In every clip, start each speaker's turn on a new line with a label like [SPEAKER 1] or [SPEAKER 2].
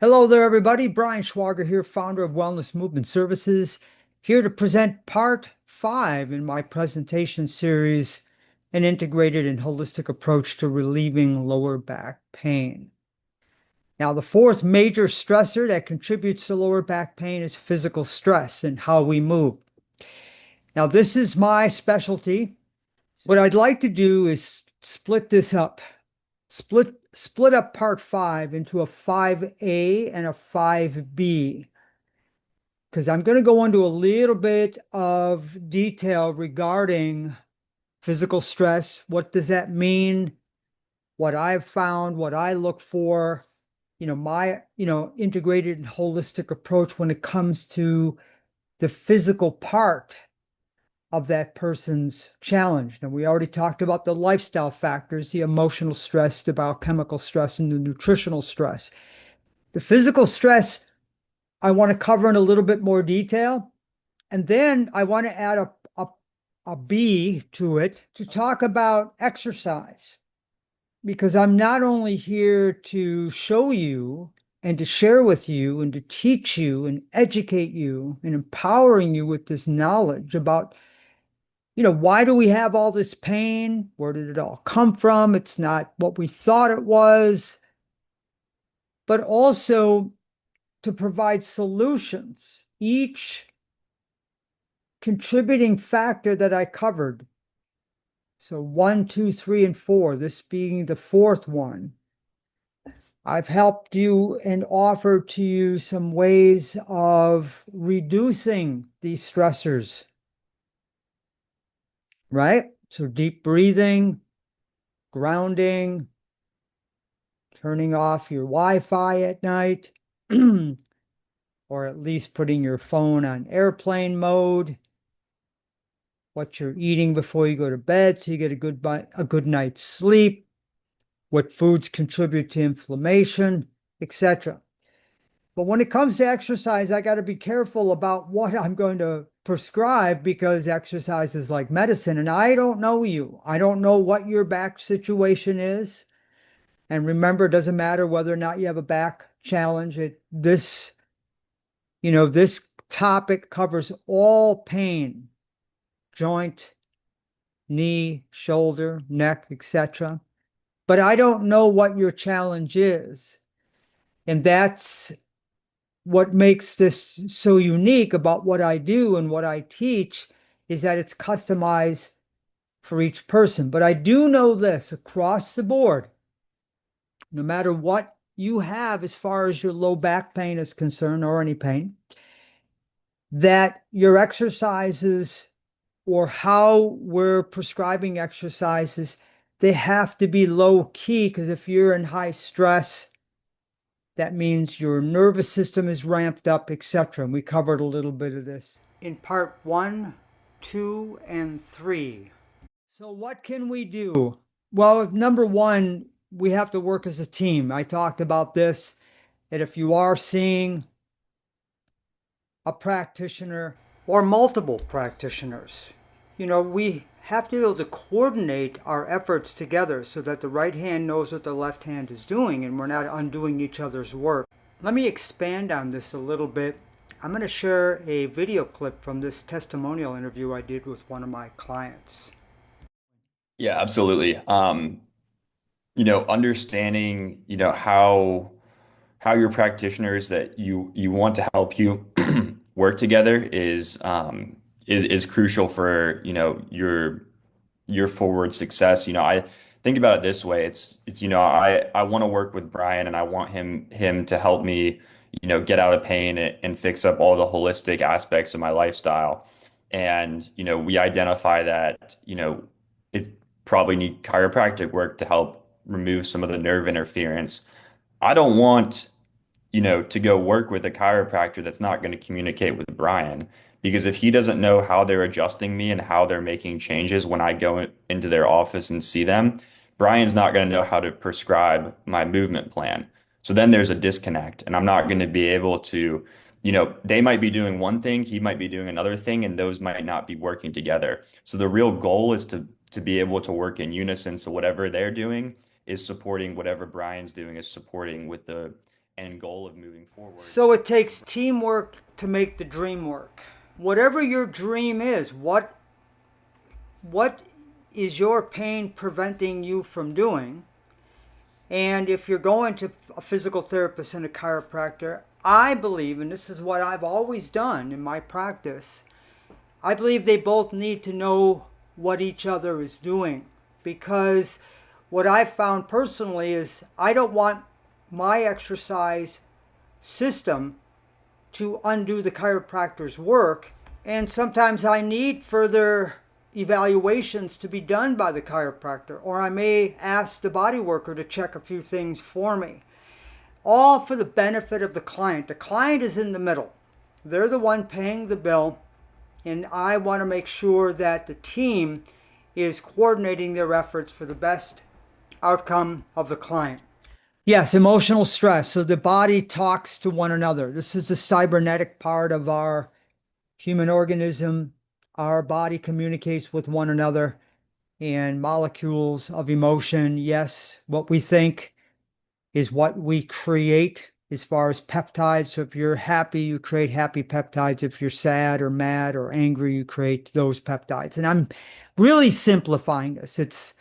[SPEAKER 1] Hello there, everybody. Brian Schwager here, founder of Wellness Movement Services, here to present part 5 in my presentation series, An Integrated and Holistic Approach to Relieving Lower Back Pain. Now, the fourth major stressor that contributes to lower back pain is physical stress and how we move. Now, this is my specialty. What I'd like to do is split this up. Split up part 5 into a 5A and a 5B, because I'm going to go into a little bit of detail regarding physical stress. What does that mean? What I've found, what I look for, my, integrated and holistic approach when it comes to the physical part of that person's challenge. Now, we already talked about the lifestyle factors, the emotional stress, the biochemical stress, and the nutritional stress. The physical stress, I want to cover in a little bit more detail. And then I want to add a B to it to talk about exercise, because I'm not only here to show you and to share with you and to teach you and educate you and empowering you with this knowledge about why do we have all this pain? Where did it all come from? It's not what we thought it was, but also to provide solutions. Each contributing factor that I covered. So 1, 2, 3, and 4, this being the fourth one. I've helped you and offered to you some ways of reducing these stressors, right? So deep breathing, grounding, turning off your Wi-Fi at night, or at least putting your phone on airplane mode, what you're eating before you go to bed so you get a good night's sleep, what foods contribute to inflammation, etc. But when it comes to exercise, I got to be careful about what I'm going to prescribe, because exercise is like medicine, and I don't know you. I don't know what your back situation is. And remember, it doesn't matter whether or not you have a back challenge. This topic covers all pain, joint, knee, shoulder, neck, etc. But I don't know what your challenge is. And that's what makes this so unique about what I do and what I teach, is that it's customized for each person. But I do know this across the board, no matter what you have as far as your low back pain is concerned, or any pain, that your exercises, or how we're prescribing exercises, they have to be low key, because if you're in high stress, that means your nervous system is ramped up, etc. And we covered a little bit of this in part 1, 2, and 3. So what can we do? Well, number one, we have to work as a team. I talked about this, that if you are seeing a practitioner or multiple practitioners, we have to be able to coordinate our efforts together so that the right hand knows what the left hand is doing and we're not undoing each other's work. Let me expand on this a little bit. I'm going to share a video clip from this testimonial interview I did with one of my clients.
[SPEAKER 2] Yeah, absolutely. Understanding, how your practitioners that you want to help you work together is crucial for, your forward success. I think about it this way. I want to work with Brian and I want him to help me, get out of pain and fix up all the holistic aspects of my lifestyle. And, we identify that, it probably need chiropractic work to help remove some of the nerve interference. I don't want, to go work with a chiropractor that's not going to communicate with Brian. Because if he doesn't know how they're adjusting me and how they're making changes when I go into their office and see them, Brian's not going to know how to prescribe my movement plan. So then there's a disconnect, and I'm not going to be able to, they might be doing one thing, he might be doing another thing, and those might not be working together. So the real goal is to be able to work in unison. So whatever they're doing is supporting whatever Brian's doing is supporting with the end goal of moving forward.
[SPEAKER 1] So it takes teamwork to make the dream work. Whatever your dream is, what is your pain preventing you from doing? And if you're going to a physical therapist and a chiropractor, I believe, and this is what I've always done in my practice, I believe they both need to know what each other is doing. Because what I've found personally is I don't want my exercise system to undo the chiropractor's work. And sometimes I need further evaluations to be done by the chiropractor, or I may ask the body worker to check a few things for me, all for the benefit of the client. The client is in the middle. They're the one paying the bill, and I want to make sure that the team is coordinating their efforts for the best outcome of the client. Yes, emotional stress. So the body talks to one another. This is the cybernetic part of our human organism. Our body communicates with one another, and molecules of emotion. Yes, what we think is what we create as far as peptides. So if you're happy, you create happy peptides. If you're sad or mad or angry, you create those peptides. And I'm really simplifying this. It's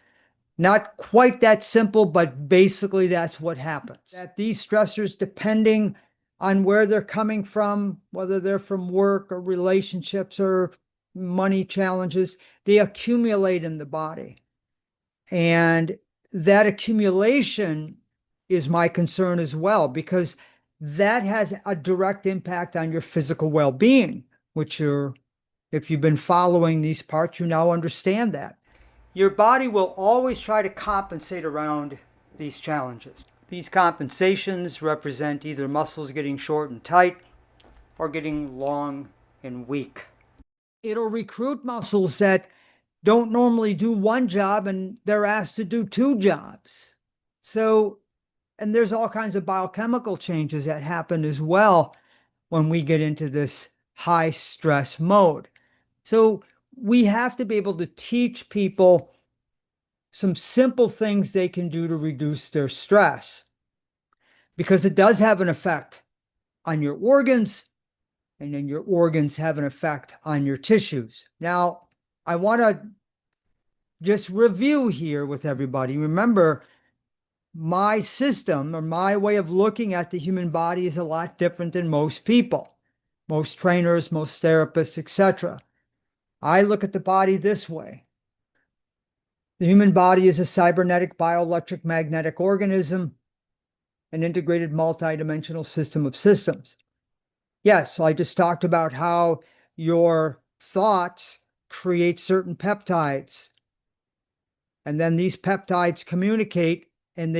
[SPEAKER 1] not quite that simple, but basically that's what happens. That these stressors, depending on where they're coming from, whether they're from work or relationships or money challenges, they accumulate in the body. And that accumulation is my concern as well, because that has a direct impact on your physical well-being, which if you've been following these parts, you now understand that. Your body will always try to compensate around these challenges. These compensations represent either muscles getting short and tight or getting long and weak. It'll recruit muscles that don't normally do one job and they're asked to do two jobs. So, and there's all kinds of biochemical changes that happen as well when we get into this high stress mode. So we have to be able to teach people some simple things they can do to reduce their stress, because it does have an effect on your organs, and then your organs have an effect on your tissues. Now, I want to just review here with everybody. Remember, my system or my way of looking at the human body is a lot different than most people, most trainers, most therapists, etc. I look at the body this way. The human body is a cybernetic bioelectric magnetic organism, an integrated multidimensional system of systems. Yes, I just talked about how your thoughts create certain peptides, and then these peptides communicate, and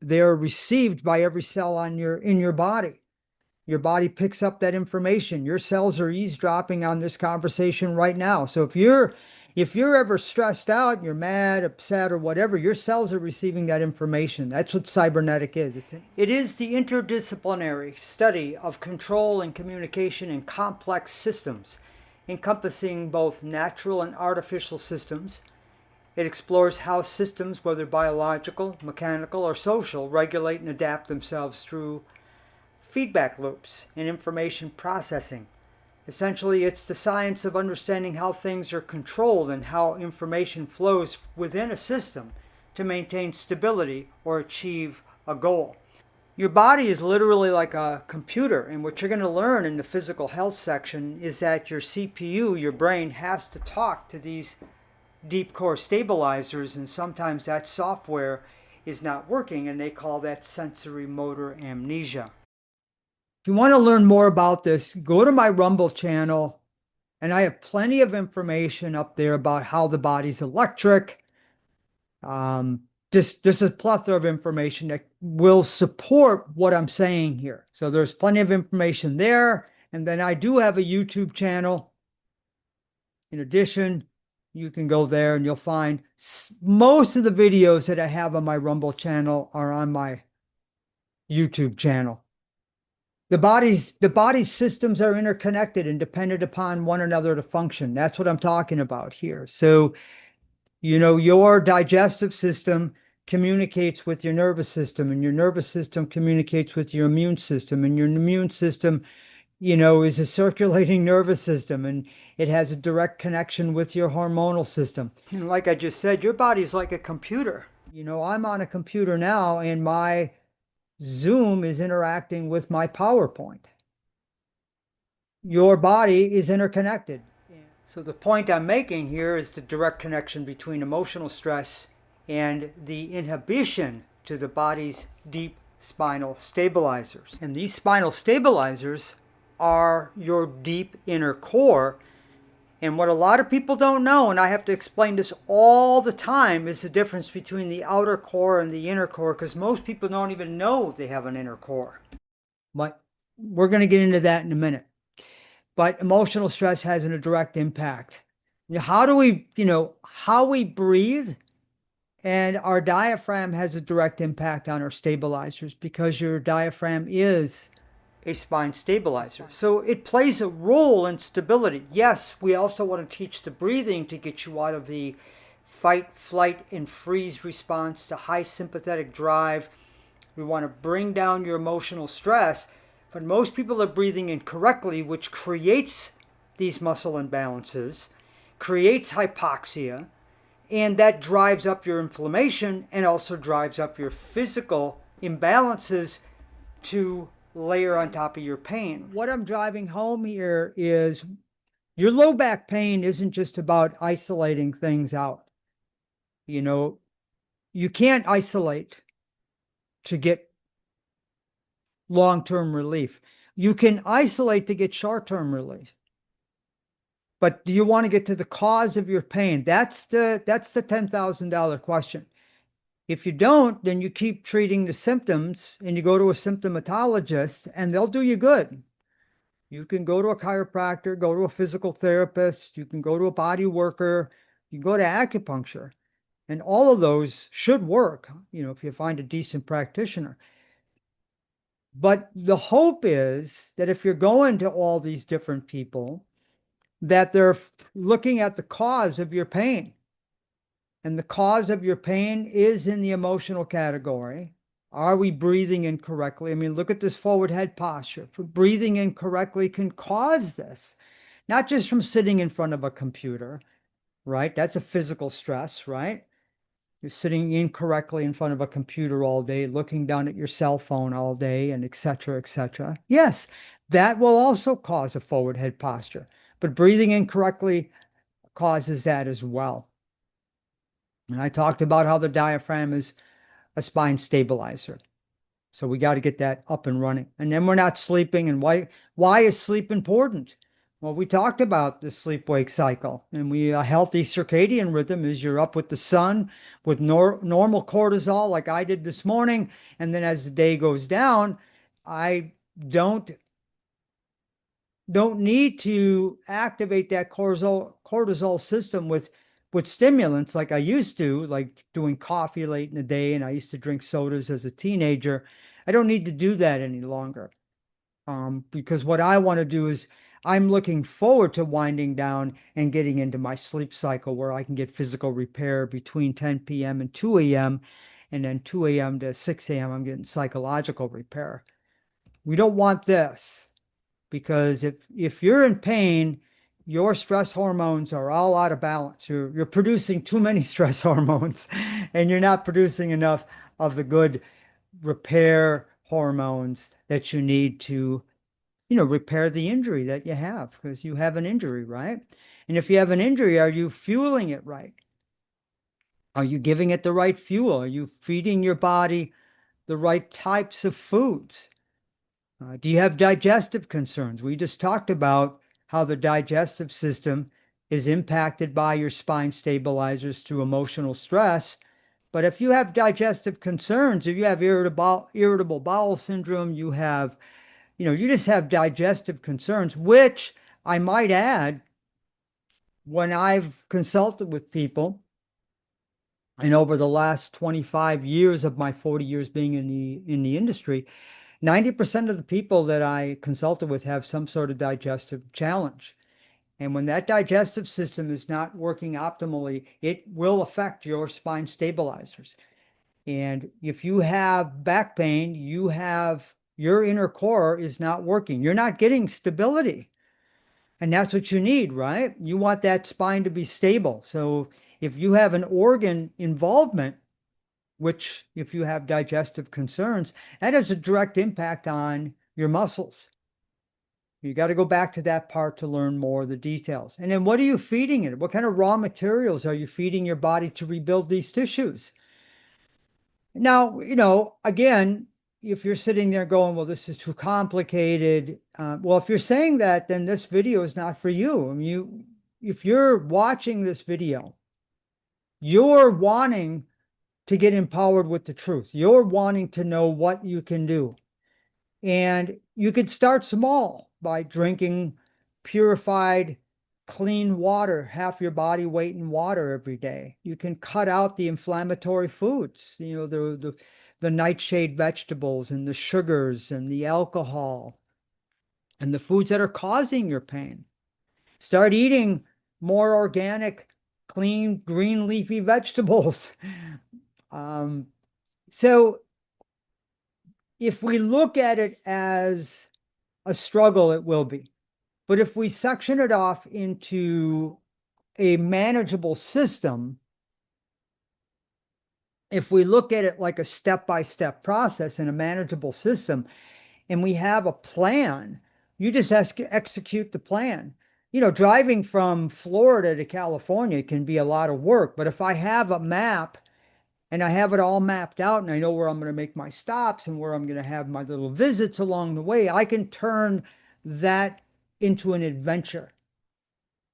[SPEAKER 1] they're received by every cell in your body. Your body picks up that information. Your cells are eavesdropping on this conversation right now. So if you're ever stressed out, you're mad, upset, or whatever, your cells are receiving that information. That's what cybernetic is. It is the interdisciplinary study of control and communication in complex systems, encompassing both natural and artificial systems. It explores how systems, whether biological, mechanical, or social, regulate and adapt themselves through feedback loops and information processing. Essentially, it's the science of understanding how things are controlled and how information flows within a system to maintain stability or achieve a goal. Your body is literally like a computer, and what you're going to learn in the physical health section is that your CPU, your brain, has to talk to these deep core stabilizers, and sometimes that software is not working, and they call that sensory motor amnesia. If you want to learn more about this, go to my Rumble channel, and I have plenty of up there about how the body's electric. There's a plethora of information that will support what I'm saying here. So there's plenty of information there. And then I do have a YouTube channel. In addition, you can go there and you'll find most of the videos that I have on my Rumble channel are on my YouTube channel. The body's systems are interconnected and dependent upon one another to function. That's what I'm talking about here. So, your digestive system communicates with your nervous system, and your nervous system communicates with your immune system, and your immune system, is a circulating nervous system, and it has a direct connection with your hormonal system. And like I just said, your body's like a computer. I'm on a computer now, and my Zoom is interacting with my PowerPoint. Your body is interconnected. So the point I'm making here is the direct connection between emotional stress and the inhibition to the body's deep spinal stabilizers. And these spinal stabilizers are your deep inner core. And what a lot of people don't know, and I have to explain this all the time, is the difference between the outer core and the inner core, because most people don't even know they have an inner core. But we're going to get into that in a minute. But emotional stress has a direct impact. How we breathe and our diaphragm has a direct impact on our stabilizers, because your diaphragm is a spine stabilizer. So it plays a role in stability. Yes, we also want to teach the breathing to get you out of the fight, flight, and freeze response to high sympathetic drive. We want to bring down your emotional stress, but most people are breathing incorrectly, which creates these muscle imbalances, creates hypoxia, and that drives up your inflammation and also drives up your physical imbalances to layer on top of your pain. What I'm driving home here is your low back pain isn't just about isolating things out. You can't isolate to get long-term relief. You can isolate to get short-term relief. But do you want to get to the cause of your pain? That's the $10,000 question. If you don't, then you keep treating the symptoms and you go to a symptomatologist and they'll do you good. You can go to a chiropractor, go to a physical therapist, you can go to a body worker, you can go to acupuncture, and all of those should work, if you find a decent practitioner. But the hope is that if you're going to all these different people, that they're looking at the cause of your pain. And the cause of your pain is in the emotional category. Are we breathing incorrectly? I mean, look at this forward head posture. Breathing incorrectly can cause this, not just from sitting in front of a computer, right? That's a physical stress, right? You're sitting incorrectly in front of a computer all day, looking down at your cell phone all day, and et cetera, et cetera. Yes, that will also cause a forward head posture, but breathing incorrectly causes that as well. And I talked about how the diaphragm is a spine stabilizer. So we got to get that up and running. And then we're not sleeping. And why is sleep important? Well, we talked about the sleep-wake cycle, and a healthy circadian rhythm is you're up with the sun with normal cortisol like I did this morning, and then as the day goes down, I don't need to activate that cortisol system with stimulants like I used to, like doing coffee late in the day, and I used to drink sodas as a teenager. I don't need to do that any longer. Because what I want to do is I'm looking forward to winding down and getting into my sleep cycle where I can get physical repair between 10 p.m. and 2 a.m. And then 2 a.m. to 6 a.m. I'm getting psychological repair. We don't want this, because if you're in pain, your stress hormones are all out of balance. You're producing too many stress hormones, and you're not producing enough of the good repair hormones that you need to, repair the injury that you have, because you have an injury, right? And if you have an injury, are you fueling it right? Are you giving it the right fuel? Are you feeding your body the right types of foods? Do you have digestive concerns? We just talked about how the digestive system is impacted by your spine stabilizers through emotional stress. But if you have digestive concerns, if you have irritable bowel syndrome, you just have digestive concerns, which I might add, when I've consulted with people, and over the last 25 years of my 40 years being in the industry, 90% of the people that I consulted with have some sort of digestive challenge. And when that digestive system is not working optimally, it will affect your spine stabilizers. And if you have back pain, your inner core is not working. You're not getting stability. And that's what you need, right? You want that spine to be stable. So if you have an organ involvement, which if you have digestive concerns, that has a direct impact on your muscles. You got to go back to that part to learn more of the details. And then what are you feeding it? What kind of raw materials are you feeding your body to rebuild these tissues? Now, again, if you're sitting there going, well, this is too complicated. Well, if you're saying that, then this video is not for you. I mean, if you're watching this video, you're wanting to get empowered with the truth. You're wanting to know what you can do. And you could start small by drinking purified, clean water, half your body weight in water every day. You can cut out the inflammatory foods, the nightshade vegetables and the sugars and the alcohol and the foods that are causing your pain. Start eating more organic, clean, green leafy vegetables. Um, so if we look at it as a struggle, it will be. But if we section it off into a manageable system, if we look at it like a step-by-step process in a manageable system, and we have a plan, you just execute the plan. Driving from Florida to California can be a lot of work, but if I have a map and I have it all mapped out and I know where I'm going to make my stops and where I'm going to have my little visits along the way, I can turn that into an adventure.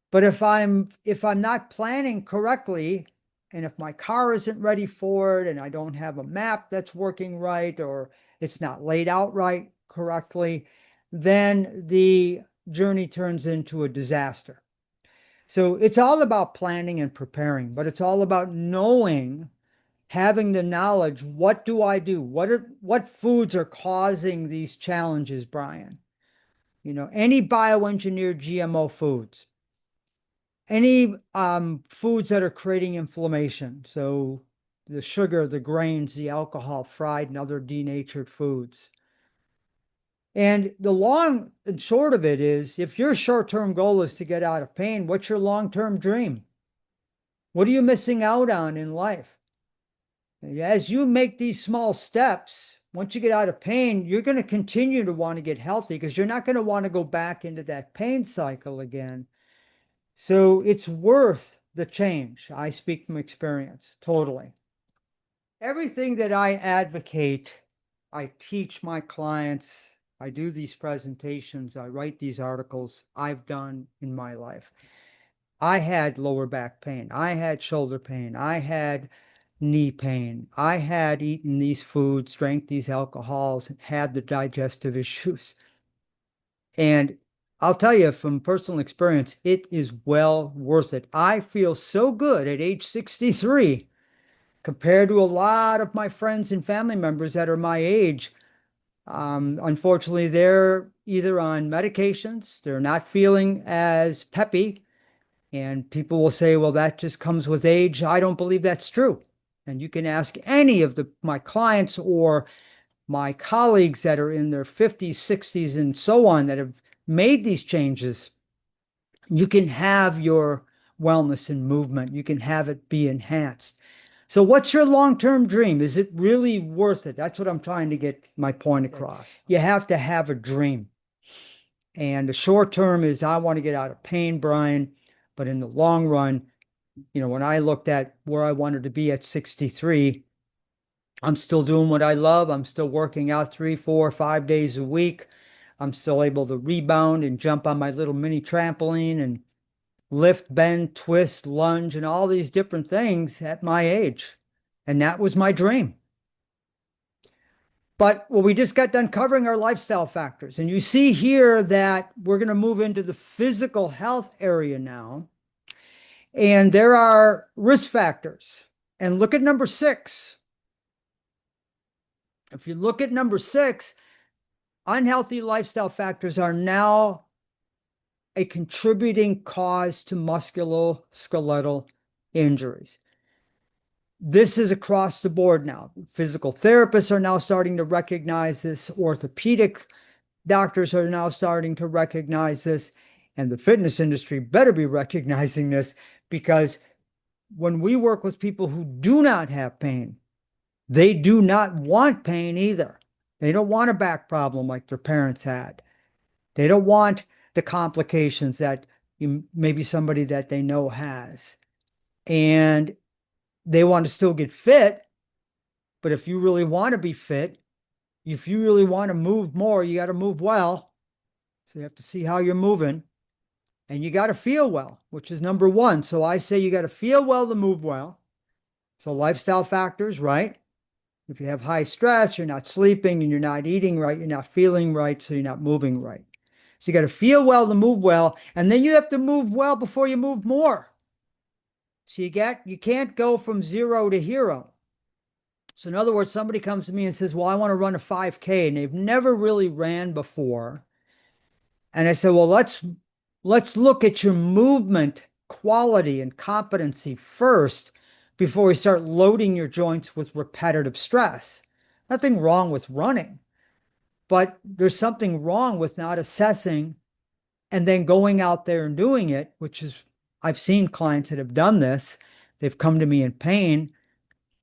[SPEAKER 1] But if I'm not planning correctly, and if my car isn't ready for it, and I don't have a map that's working right, or it's not laid out right correctly, then the journey turns into a disaster. So it's all about planning and preparing, but it's all about knowing, having the knowledge. What do I do? What foods are causing these challenges, Brian? Any bioengineered GMO foods, any foods that are creating inflammation. So the sugar, the grains, the alcohol, fried and other denatured foods. And the long and short of it is, if your short-term goal is to get out of pain, what's your long-term dream? What are you missing out on in life? As you make these small steps, once you get out of pain, you're going to continue to want to get healthy because you're not going to want to go back into that pain cycle again. So it's worth the change. I speak from experience, totally. Everything that I advocate, I teach my clients, I do these presentations, I write these articles, I've done in my life. I had lower back pain, I had shoulder pain, I had knee pain, I had eaten these foods, drank these alcohols, and had the digestive issues. And I'll tell you from personal experience, it is well worth it. I feel so good at age 63 compared to a lot of my friends and family members that are my age. Unfortunately, they're either on medications, they're not feeling as peppy, and people will say, well, that just comes with age. I don't believe that's true. And you can ask any of my clients or my colleagues that are in their 50s, 60s, and so on that have made these changes. You can have your wellness and movement, you can have it be enhanced. So, what's your long term dream? Is it really worth it? That's what I'm trying to get my point across. You have to have a dream. And the short term is, I want to get out of pain, Brian. But in the long run, when I looked at where I wanted to be at 63, I'm still doing what I love. I'm still working out 3, 4, 5 days a week. I'm still able to rebound and jump on my little mini trampoline and lift, bend, twist, lunge, and all these different things at my age. And that was my dream. But well, we just got done covering our lifestyle factors. And you see here that we're going to move into the physical health area now. And there are risk factors. And look at number 6. If you look at number 6, unhealthy lifestyle factors are now a contributing cause to musculoskeletal injuries. This is across the board now. Physical therapists are now starting to recognize this. Orthopedic doctors are now starting to recognize this. And the fitness industry better be recognizing this, because when we work with people who do not have pain, they do not want pain either. They don't want a back problem like their parents had. They don't want the complications that maybe somebody that they know has. And they want to still get fit. But if you really want to be fit, if you really want to move more, you got to move well. So you have to see how you're moving, and you got to feel well, which is number one. So I say you got to feel well to move well. So lifestyle factors, right? If you have high stress, you're not sleeping and you're not eating right, you're not feeling right, so you're not moving right. So you got to feel well to move well, and then you have to move well before you move more. So you can't go from zero to hero. So in other words, somebody comes to me and says, "Well, I want to run a 5K," and they've never really ran before. And I said, "Well, let's look at your movement quality and competency first before we start loading your joints with repetitive stress." Nothing wrong with running, but there's something wrong with not assessing and then going out there and doing it, which is, I've seen clients that have done this. They've come to me in pain,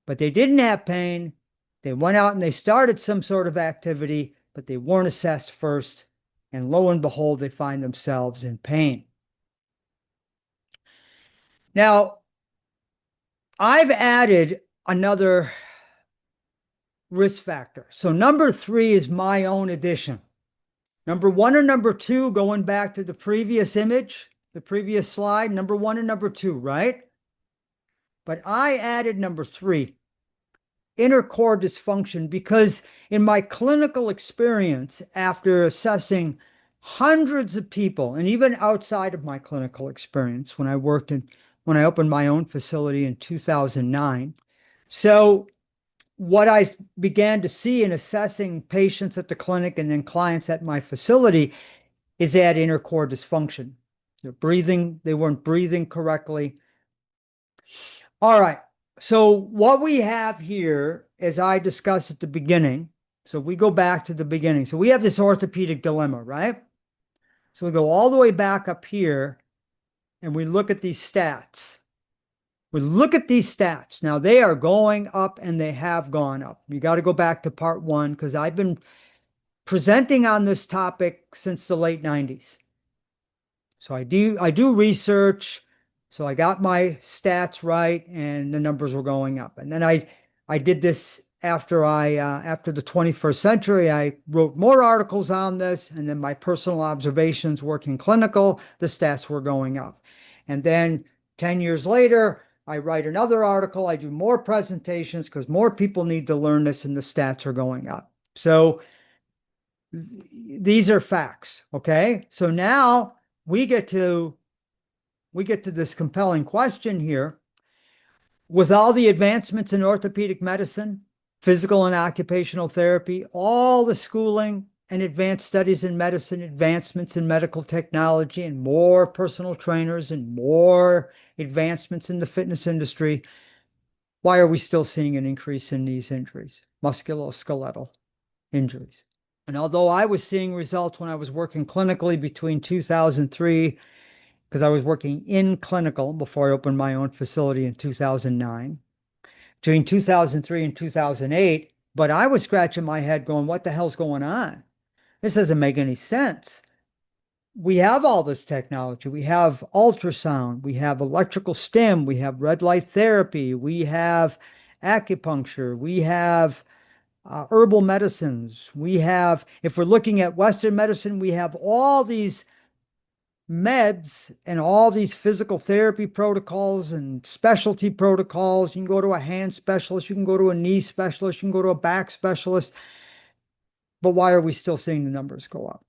[SPEAKER 1] but they didn't have pain. They went out and they started some sort of activity, but they weren't assessed first. And lo and behold, they find themselves in pain. Now, I've added another risk factor. So number three is my own addition. Number one and number two, going back to the previous image, the previous slide, number one and number two, right? But I added number three, inner core dysfunction, because in my clinical experience, after assessing hundreds of people, and even outside of my clinical experience, when I opened my own facility in 2009. So what I began to see in assessing patients at the clinic and then clients at my facility is that inner core dysfunction. They weren't breathing correctly. All right. So what we have here, as I discussed at the beginning, so we go back to the beginning. So we have this orthopedic dilemma, right? So we go all the way back up here and we look at these stats. We look at these stats. Now they are going up and they have gone up. You got to go back to part one, because I've been presenting on this topic since the late 90s. So I do research. So I got my stats right and the numbers were going up. And then I did this after the 21st century. I wrote more articles on this, and then my personal observations working clinical, the stats were going up. And then 10 years later, I write another article, I do more presentations because more people need to learn this and the stats are going up. So these are facts, okay? So now we get to this compelling question here. With all the advancements in orthopedic medicine, physical and occupational therapy, all the schooling and advanced studies in medicine, advancements in medical technology, and more personal trainers and more advancements in the fitness industry, why are we still seeing an increase in these injuries, musculoskeletal injuries? And although I was seeing results when I was working clinically between 2003, because I was working in clinical before I opened my own facility in 2009, between 2003 and 2008, but I was scratching my head going, what the hell's going on? This doesn't make any sense. We have all this technology. We have ultrasound, we have electrical stim, we have red light therapy, we have acupuncture, we have herbal medicines. We have, if we're looking at Western medicine, we have all these meds and all these physical therapy protocols and specialty protocols. You can go to a hand specialist, you can go to a knee specialist, you can go to a back specialist. But why are we still seeing the numbers go up?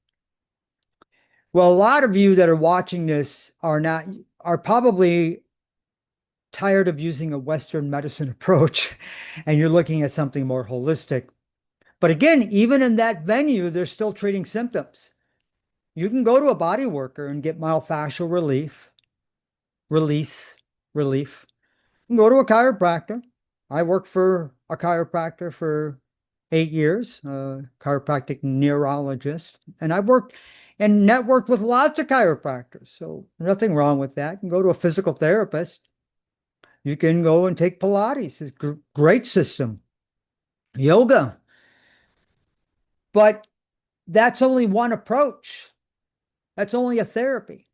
[SPEAKER 1] Well, a lot of you that are watching this are probably tired of using a Western medicine approach and you're looking at something more holistic. But again, even in that venue, they're still treating symptoms. You can go to a body worker and get myofascial relief. You can go to a chiropractor. I worked for a chiropractor for 8 years, a chiropractic neurologist, and I've worked and networked with lots of chiropractors. So nothing wrong with that. You can go to a physical therapist. You can go and take Pilates. It's a great system. Yoga. But that's only one approach. That's only a therapy.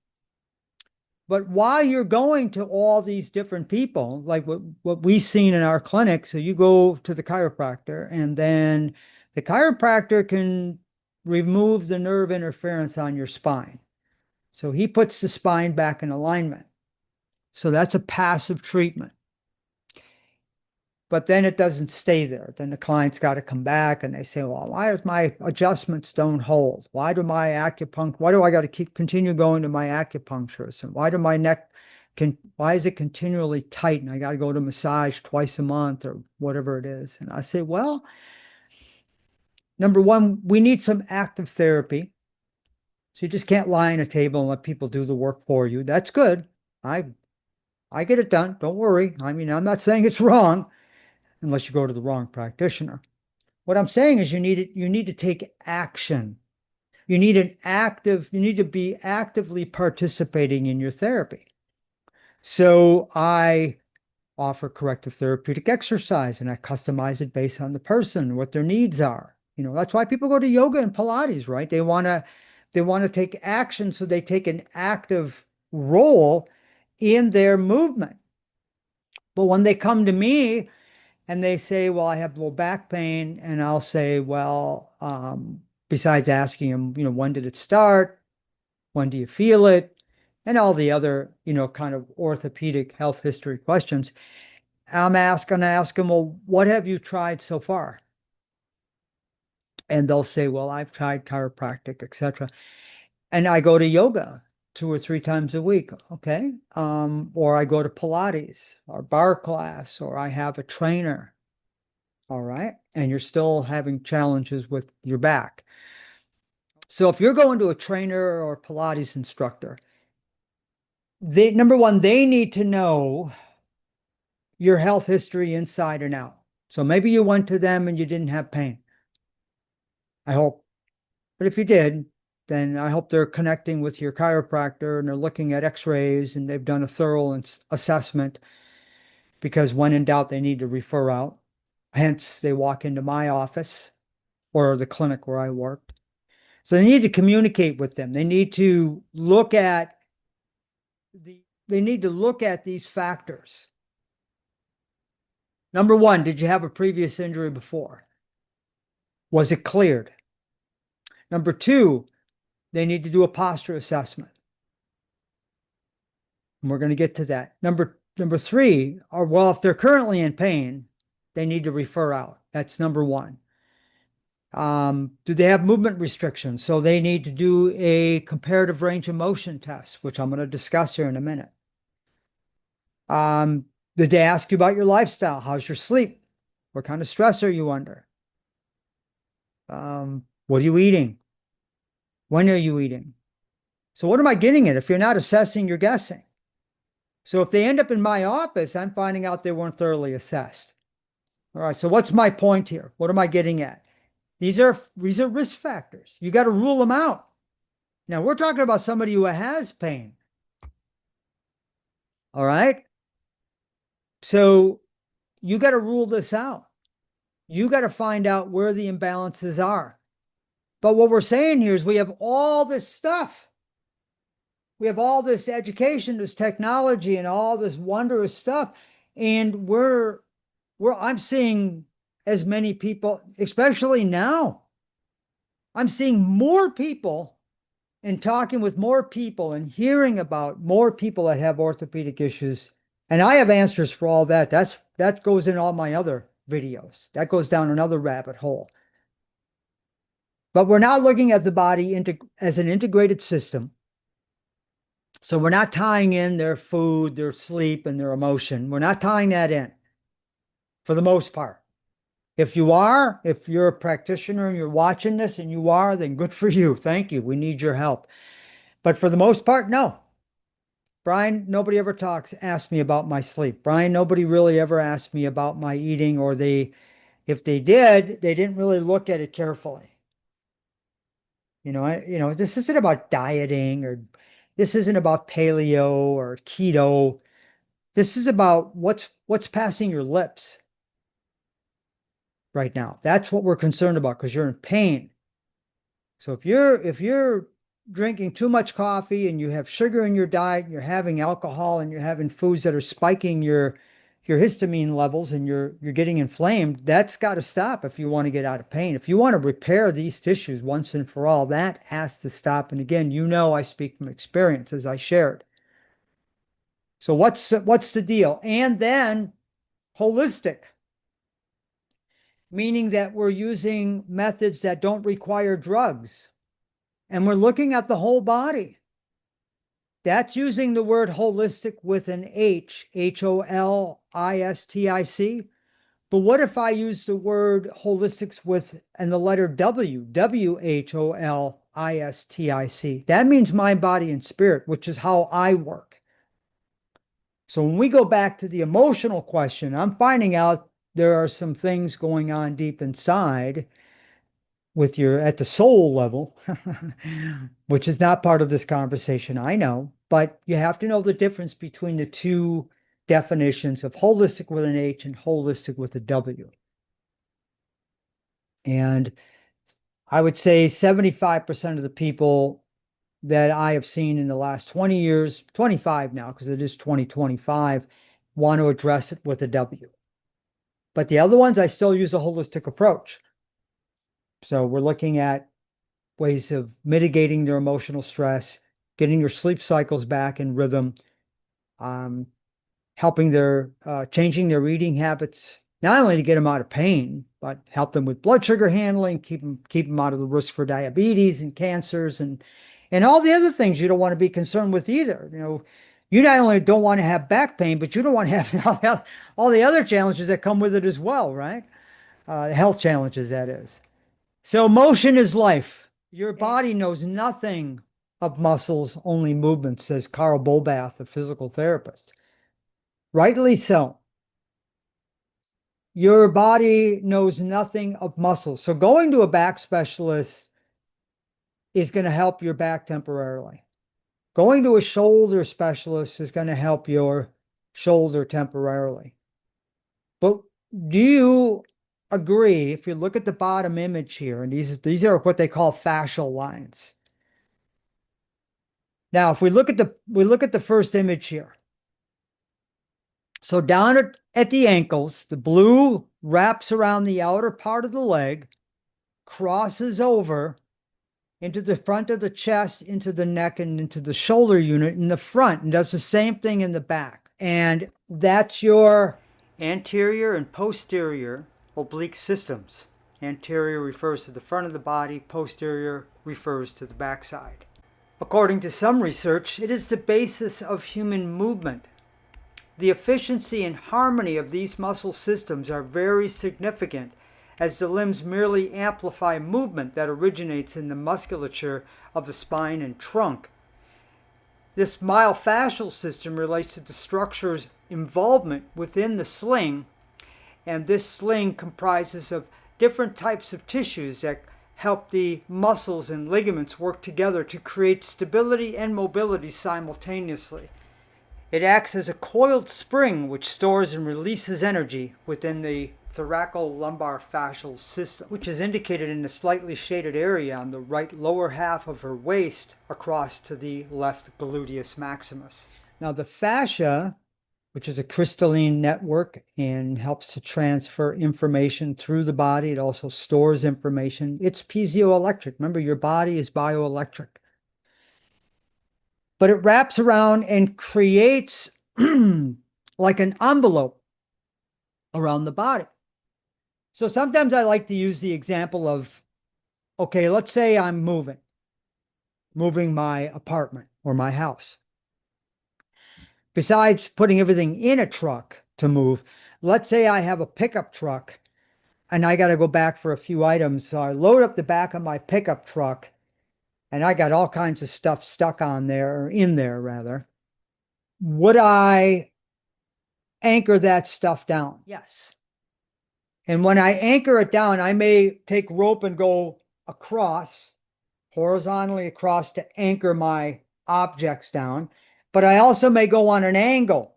[SPEAKER 1] But while you're going to all these different people, like what we've seen in our clinic, so you go to the chiropractor, and then the chiropractor can remove the nerve interference on your spine. So he puts the spine back in alignment. So that's a passive treatment. But then it doesn't stay there. Then the client's got to come back and they say, well, why does my adjustments don't hold? Why do I got to continue going to my acupuncturist? And why do my neck why is it continually tight? And I got to go to massage twice a month or whatever it is. And I say, well, number one, we need some active therapy. So you just can't lie on a table and let people do the work for you. That's good. I I get it done. Don't worry. I mean, I'm not saying it's wrong unless you go to the wrong practitioner. What I'm saying is you need to take action. You need to be actively participating in your therapy. So I offer corrective therapeutic exercise and I customize it based on the person, what their needs are. That's why people go to yoga and Pilates, right? They want to take action, so they take an active role in their movement. But when they come to me and they say, well, I have low back pain, and I'll say, well, besides asking them, when did it start? When do you feel it? And all the other, kind of orthopedic health history questions. Gonna ask them, well, what have you tried so far? And they'll say, well, I've tried chiropractic, etc. And I go to yoga 2 or 3 times a week. Okay. Or I go to Pilates or bar class, or I have a trainer. All right. And you're still having challenges with your back. So if you're going to a trainer or Pilates instructor, number one, they need to know your health history inside and out. So maybe you went to them and you didn't have pain. I hope. But if you did, then I hope they're connecting with your chiropractor and they're looking at x-rays and they've done a thorough assessment, because when in doubt, they need to refer out. Hence, they walk into my office or the clinic where I work. So they need to communicate with them. They need to look at these factors. Number one, did you have a previous injury before? Was it cleared? Number two, they need to do a posture assessment. And we're going to get to that. Number three, if they're currently in pain, they need to refer out. That's number one. Do they have movement restrictions? So they need to do a comparative range of motion test, which I'm going to discuss here in a minute. Did they ask you about your lifestyle? How's your sleep? What kind of stress are you under? What are you eating? When are you eating? So what am I getting at? If you're not assessing, you're guessing. So if they end up in my office, I'm finding out they weren't thoroughly assessed. All right, so what's my point here? What am I getting at? These are risk factors. You got to rule them out. Now we're talking about somebody who has pain. All right. So you got to rule this out. You got to find out where the imbalances are. But what we're saying here is we have all this stuff. We have all this education, this technology, and all this wondrous stuff. And I'm seeing as many people, especially now, I'm seeing more people and talking with more people and hearing about more people that have orthopedic issues. And I have answers for all that. That goes in all my other videos. That goes down another rabbit hole. But we're not looking at the body as an integrated system. So we're not tying in their food, their sleep, and their emotion. We're not tying that in for the most part. If you're a practitioner and you're watching this and you are, then good for you. Thank you. We need your help. But for the most part, no. Brian, nobody ever asks me about my sleep. Brian, nobody really ever asked me about my eating, or if they did, they didn't really look at it carefully. This isn't about dieting, or this isn't about paleo or keto. This is about what's passing your lips right now. That's what we're concerned about because you're in pain. So if you're drinking too much coffee and you have sugar in your diet, and you're having alcohol and you're having foods that are spiking your histamine levels and you're getting inflamed, that's got to stop if you want to get out of pain. If you want to repair these tissues once and for all, that has to stop. And again, I speak from experience as I shared. So what's the deal? And then holistic, meaning that we're using methods that don't require drugs and we're looking at the whole body. That's using the word holistic with an H, Holistic. But what if I use the word holistics with and the letter W, Holistic? That means mind, body, and spirit, which is how I work. So when we go back to the emotional question, I'm finding out there are some things going on deep inside with your at the soul level, which is not part of this conversation, I know, but you have to know the difference between the two definitions of holistic with an H and holistic with a W. And I would say 75% of the people that I have seen in the last 20 years, 25 now, because it is 2025, want to address it with a W. But the other ones, I still use a holistic approach. So we're looking at ways of mitigating their emotional stress, getting your sleep cycles back in rhythm, um, helping their changing their eating habits, not only to get them out of pain, but help them with blood sugar handling, keep them out of the risk for diabetes and cancers and all the other things you don't want to be concerned with either. You not only don't want to have back pain, but you don't want to have all the other challenges that come with it as well, right? Health challenges, that is. So motion is life. Your body knows nothing of muscles, only movement, says Carl Bolbath, a physical therapist. Rightly so. Your body knows nothing of muscles. So going to a back specialist is going to help your back temporarily. Going to a shoulder specialist is going to help your shoulder temporarily. But do you agree, if you look at the bottom image here, and these are what they call fascial lines. Now, if we look at the first image here. So down at the ankles, the blue wraps around the outer part of the leg, crosses over into the front of the chest, into the neck, and into the shoulder unit in the front, and does the same thing in the back. And that's your anterior and posterior oblique systems. Anterior refers to the front of the body, posterior refers to the backside. According to some research, it is the basis of human movement. The efficiency and harmony of these muscle systems are very significant, as the limbs merely amplify movement that originates in the musculature of the spine and trunk. This myofascial system relates to the structure's involvement within the sling, and this sling comprises of different types of tissues that help the muscles and ligaments work together to create stability and mobility simultaneously. It acts as a coiled spring which stores and releases energy within the thoracolumbar fascial system, which is indicated in a slightly shaded area on the right lower half of her waist across to the left gluteus maximus. Now the fascia, which is a crystalline network and helps to transfer information through the body, it also stores information. It's piezoelectric. Remember, your body is bioelectric. But it wraps around and creates like an envelope around the body. So sometimes I like to use the example of, okay, let's say I'm moving my apartment or my house. Besides putting everything in a truck to move, let's say I have a pickup truck and I got to go back for a few items. So I load up the back of my pickup truck and I got all kinds of stuff stuck on there, or in there rather. would I anchor that stuff down? Yes. And when I anchor it down, I may take rope and go across, horizontally across to anchor my objects down, but I also may go on an angle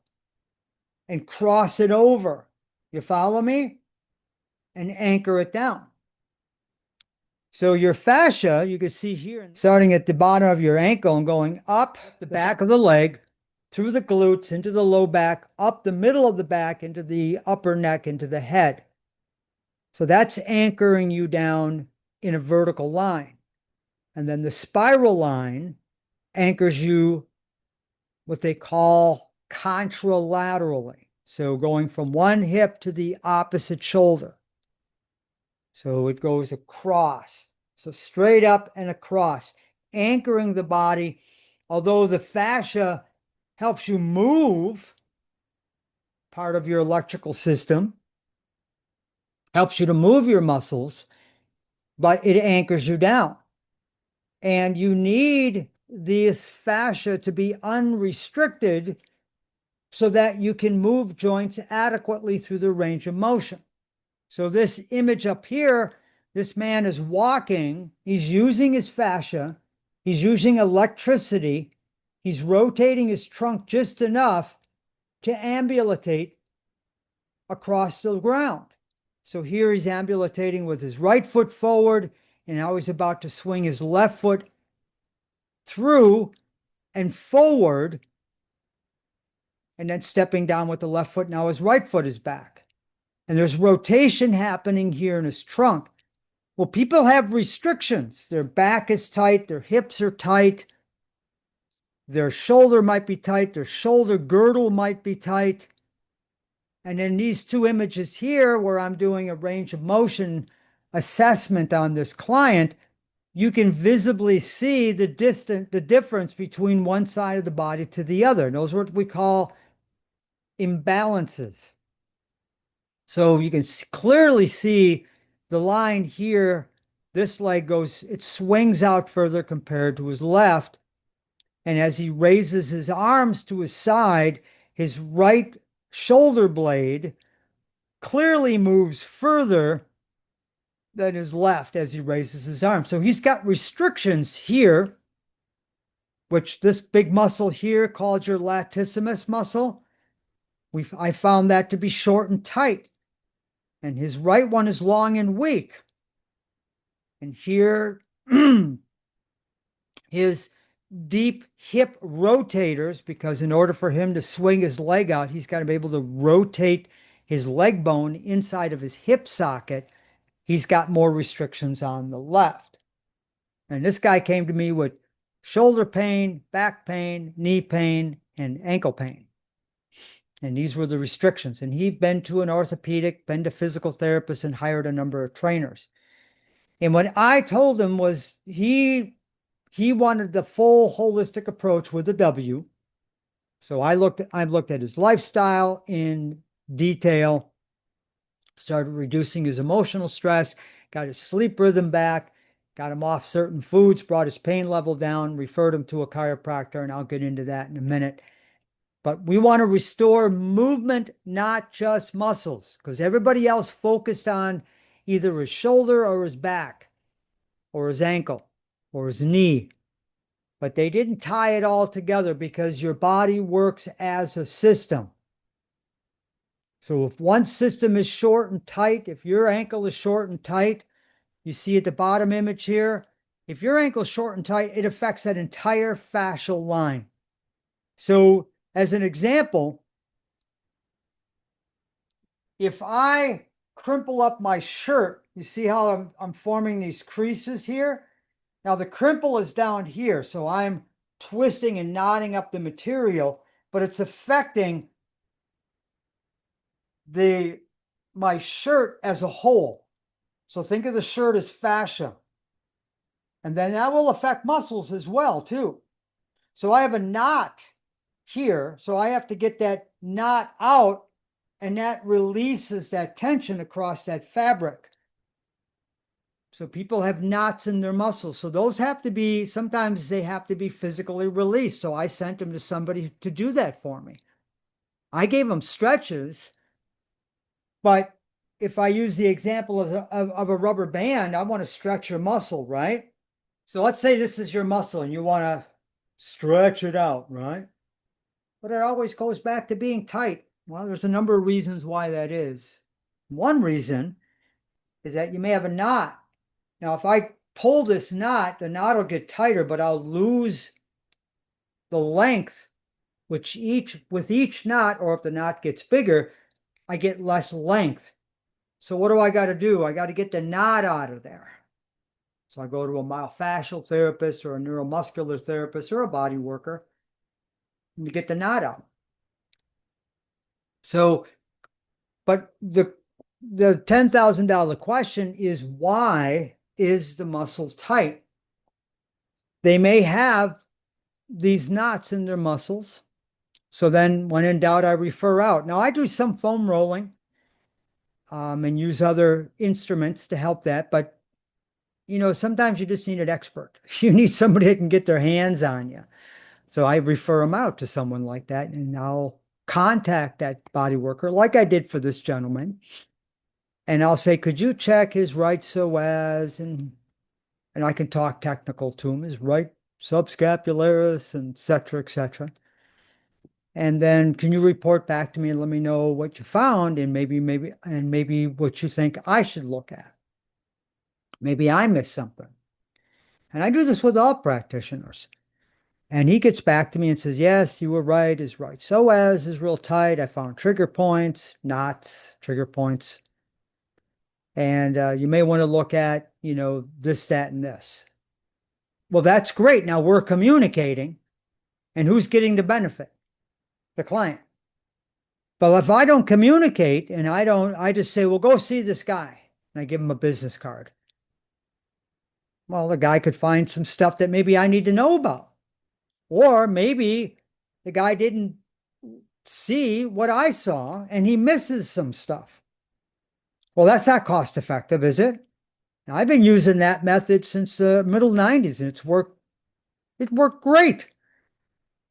[SPEAKER 1] and cross it over. You follow me? And anchor it down. So your fascia, you can see here, starting at the bottom of your ankle and going up the back of the leg, through the glutes, into the low back, up the middle of the back, into the upper neck, into the head. So that's anchoring you down in a vertical line. And then the spiral line anchors you what they call contralaterally. So going from one hip to the opposite shoulder. So it goes across. So straight up and across, anchoring the body. Although the fascia helps you move part of your electrical system, helps you to move your muscles, but it anchors you down. And you need this fascia to be unrestricted so that you can move joints adequately through the range of motion. So this image up here, this man is walking, he's using his fascia, he's using electricity, he's rotating his trunk just enough to ambulate across the ground. So here he's ambulating with his right foot forward, and now he's about to swing his left foot through and forward, and then stepping down with the left foot. Now his right foot is back. And there's rotation happening here in his trunk. Well, people have restrictions. Their back is tight, their hips are tight, their shoulder might be tight, their shoulder girdle might be tight. And in these two images here, where I'm doing a range of motion assessment on this client, you can visibly see the difference between one side of the body to the other. And those are what we call imbalances. So you can clearly see the line here. This leg goes, it swings out further compared to his left. And as he raises his arms to his side, his right shoulder blade clearly moves further than his left as he raises his arm. So he's got restrictions here, which this big muscle here called your latissimus muscle, I found that to be short and tight. And his right one is long and weak. And here, his deep hip rotators, because in order for him to swing his leg out, he's got to be able to rotate his leg bone inside of his hip socket. He's got more restrictions on the left. And this guy came to me with shoulder pain, back pain, knee pain, and ankle pain. And these were the restrictions. And he'd been to an orthopedic, been to physical therapists, and hired a number of trainers. And what I told him was he wanted the full holistic approach with a W. So I looked at his lifestyle in detail, started reducing his emotional stress, got his sleep rhythm back, got him off certain foods, brought his pain level down, referred him to a chiropractor, and I'll get into that in a minute. But we want to restore movement, not just muscles, because everybody else focused on either his shoulder or his back or his ankle or his knee. But they didn't tie it all together because your body works as a system. So if one system is short and tight, if your ankle is short and tight, you see at the bottom image here, if your ankle is short and tight, it affects that entire fascial line. So as an example, if I crimple up my shirt, you see how I'm forming these creases here? Now the crimple is down here, so I'm twisting and knotting up the material, but it's affecting my shirt as a whole. So think of the shirt as fascia. And then that will affect muscles as well, too. So I have a knot here, so I have to get that knot out, and that releases that tension across that fabric. So people have knots in their muscles. So those have to be, sometimes they have to be physically released. So I sent them to somebody to do that for me. I gave them stretches, but if I use the example of a rubber band, I want to stretch your muscle, right? So let's say this is your muscle and you want to stretch it out, right? But it always goes back to being tight. Well, there's a number of reasons why that is. One reason is that you may have a knot. Now, if I pull this knot, the knot will get tighter, but I'll lose the length, which with each knot, or if the knot gets bigger, I get less length. So what do I got to do? I got to get the knot out of there. So I go to a myofascial therapist or a neuromuscular therapist or a body worker and to get the knot out. So, but the $10,000 question is, why is the muscle tight? They may have these knots in their muscles. So then when in doubt, I refer out. Now I do some foam rolling and use other instruments to help that. But, sometimes you just need an expert. You need somebody that can get their hands on you. So I refer them out to someone like that, and I'll contact that body worker like I did for this gentleman. And I'll say, could you check his right psoas? And I can talk technical to him, his right subscapularis, and et cetera, et cetera. And then can you report back to me and let me know what you found and maybe what you think I should look at. Maybe I missed something. And I do this with all practitioners. And he gets back to me and says, yes, you were right. His right psoas is real tight. I found trigger points, knots, trigger points. And you may want to look at, this, that, and this. Well, that's great. Now we're communicating. And who's getting the benefit? The client. But if I don't communicate and I just say, well, go see this guy. And I give him a business card. Well, the guy could find some stuff that maybe I need to know about. Or maybe the guy didn't see what I saw and he misses some stuff. Well, that's not cost effective, is it? Now, I've been using that method since the middle 90s and it worked great.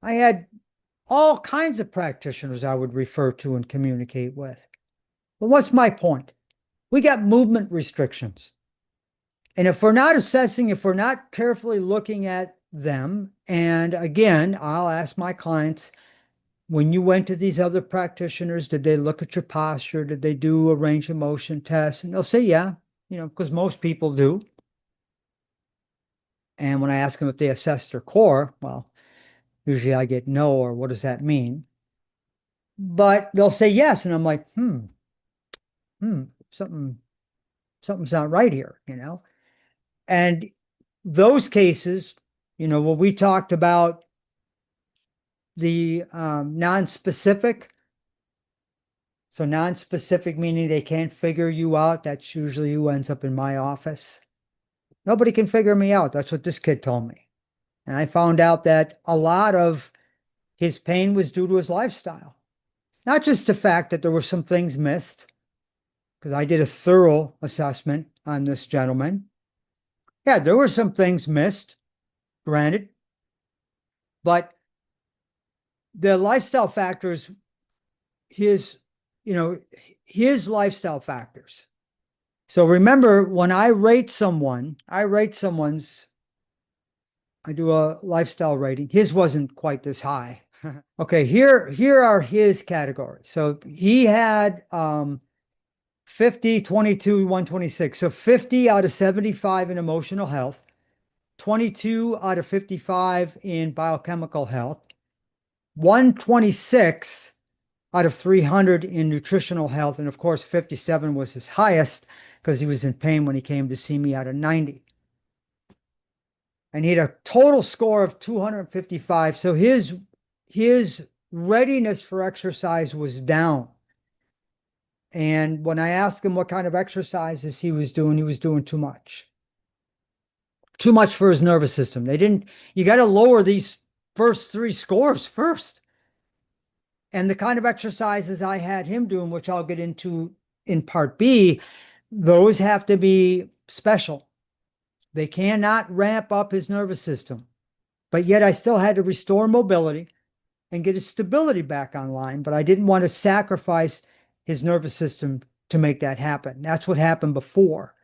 [SPEAKER 1] I had all kinds of practitioners I would refer to and communicate with. But what's my point? We got movement restrictions. And if we're not assessing, if we're not carefully looking at them, and again, I'll ask my clients, when you went to these other practitioners, did they look at your posture? Did they do a range of motion test? And they'll say, yeah, because most people do. And when I ask them if they assessed their core, well, usually I get no, or what does that mean? But they'll say yes. And I'm like, something's not right here. And those cases, when we talked about the non-specific, so non-specific meaning they can't figure you out, that's usually who ends up in my office. Nobody can figure me out. That's what this kid told me. And I found out that a lot of his pain was due to his lifestyle. Not just the fact that there were some things missed, because I did a thorough assessment on this gentleman. Yeah, there were some things missed, granted, but the lifestyle factors, his lifestyle factors. So remember, when I rate someone, I do a lifestyle rating. His wasn't quite this high. Okay, here are his categories. So he had 50, 22, 126. So 50 out of 75 in emotional health, 22 out of 55 in biochemical health, 126 out of 300 in nutritional health. And of course, 57 was his highest because he was in pain when he came to see me out of 90. And he had a total score of 255. So his readiness for exercise was down. And when I asked him what kind of exercises he was doing too much. Too much for his nervous system. You got to lower these first three scores first. And the kind of exercises I had him doing, which I'll get into in part B, those have to be special. They cannot ramp up his nervous system. But yet I still had to restore mobility and get his stability back online. But I didn't want to sacrifice his nervous system to make that happen. That's what happened before.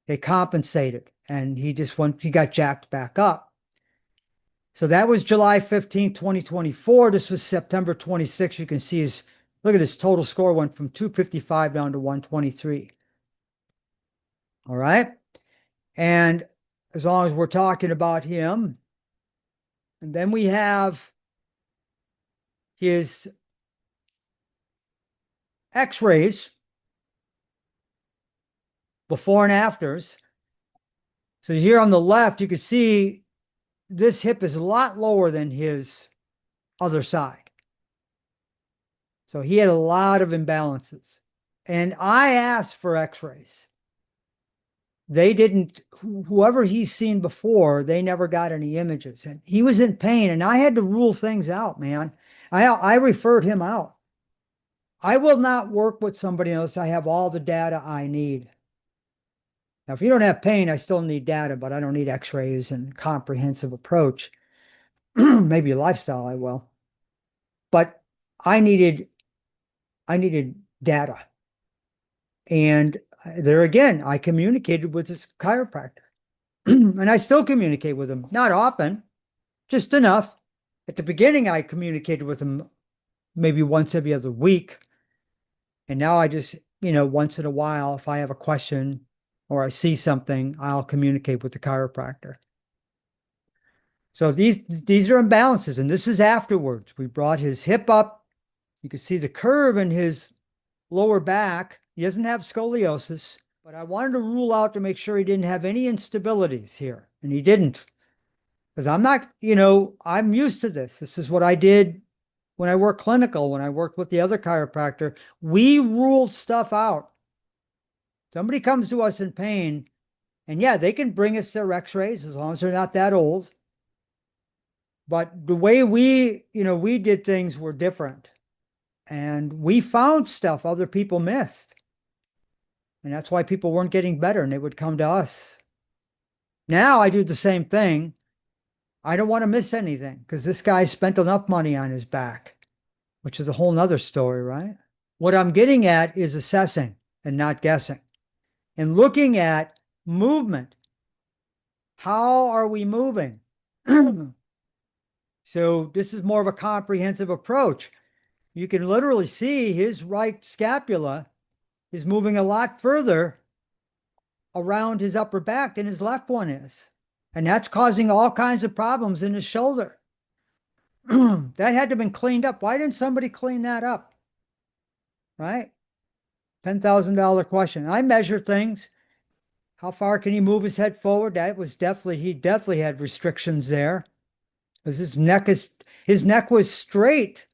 [SPEAKER 1] They compensated and he got jacked back up. So that was July 15th, 2024. This was September 26th. You can see look at his total score went from 255 down to 123. All right. And as long as we're talking about him, and then we have his x-rays, before and afters. So here on the left, you can see this hip is a lot lower than his other side. So he had a lot of imbalances. And I asked for x-rays. They didn't, whoever he's seen before, they never got any images. And he was in pain, and I had to rule things out, man. I referred him out. I will not work with somebody unless I have all the data I need. Now, if you don't have pain, I still need data, but I don't need x-rays and comprehensive approach. Maybe lifestyle I will. But I needed data. And there again, I communicated with this chiropractor. And I still communicate with him. Not often, just enough. At the beginning, I communicated with him maybe once every other week. And now I just, once in a while, if I have a question or I see something, I'll communicate with the chiropractor. So these are imbalances, and this is afterwards. We brought his hip up. You can see the curve in his lower back. He doesn't have scoliosis, but I wanted to rule out to make sure he didn't have any instabilities here, and he didn't. Because I'm not, I'm used to this. This is what I did when I worked clinical, when I worked with the other chiropractor. We ruled stuff out. Somebody comes to us in pain, and yeah, they can bring us their x-rays as long as they're not that old. But the way we did things were different. And we found stuff other people missed. And that's why people weren't getting better and they would come to us. Now I do the same thing. I don't want to miss anything because this guy spent enough money on his back, which is a whole nother story, right? What I'm getting at is assessing and not guessing and looking at movement. How are we moving? So this is more of a comprehensive approach. You can literally see his right scapula is moving a lot further around his upper back than his left one is. And that's causing all kinds of problems in his shoulder. That had to have been cleaned up. Why didn't somebody clean that up? Right? $10,000 question. I measure things. How far can he move his head forward? He definitely had restrictions there. Because his neck was straight.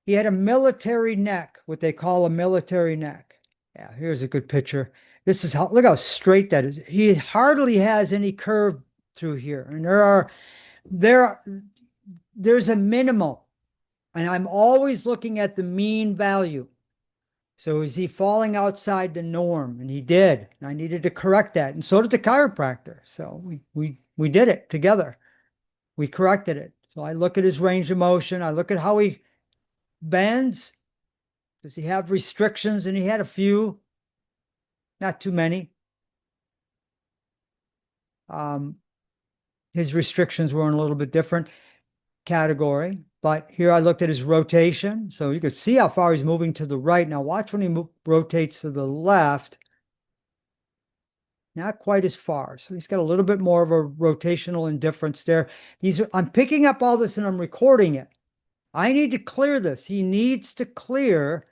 [SPEAKER 1] He had a military neck, what they call a military neck. Yeah, here's a good picture. Look how straight that is. He hardly has any curve through here. And there's a minimal. And I'm always looking at the mean value. So is he falling outside the norm? And he did. And I needed to correct that. And so did the chiropractor. So we did it together. We corrected it. So I look at his range of motion. I look at how he bends. Does he have restrictions? And he had a few, not too many. His restrictions were in a little bit different category. But here I looked at his rotation. So you could see how far he's moving to the right. Now watch when he rotates to the left. Not quite as far. So he's got a little bit more of a rotational indifference there. I'm picking up all this and I'm recording it. I need to clear this. He needs to clear.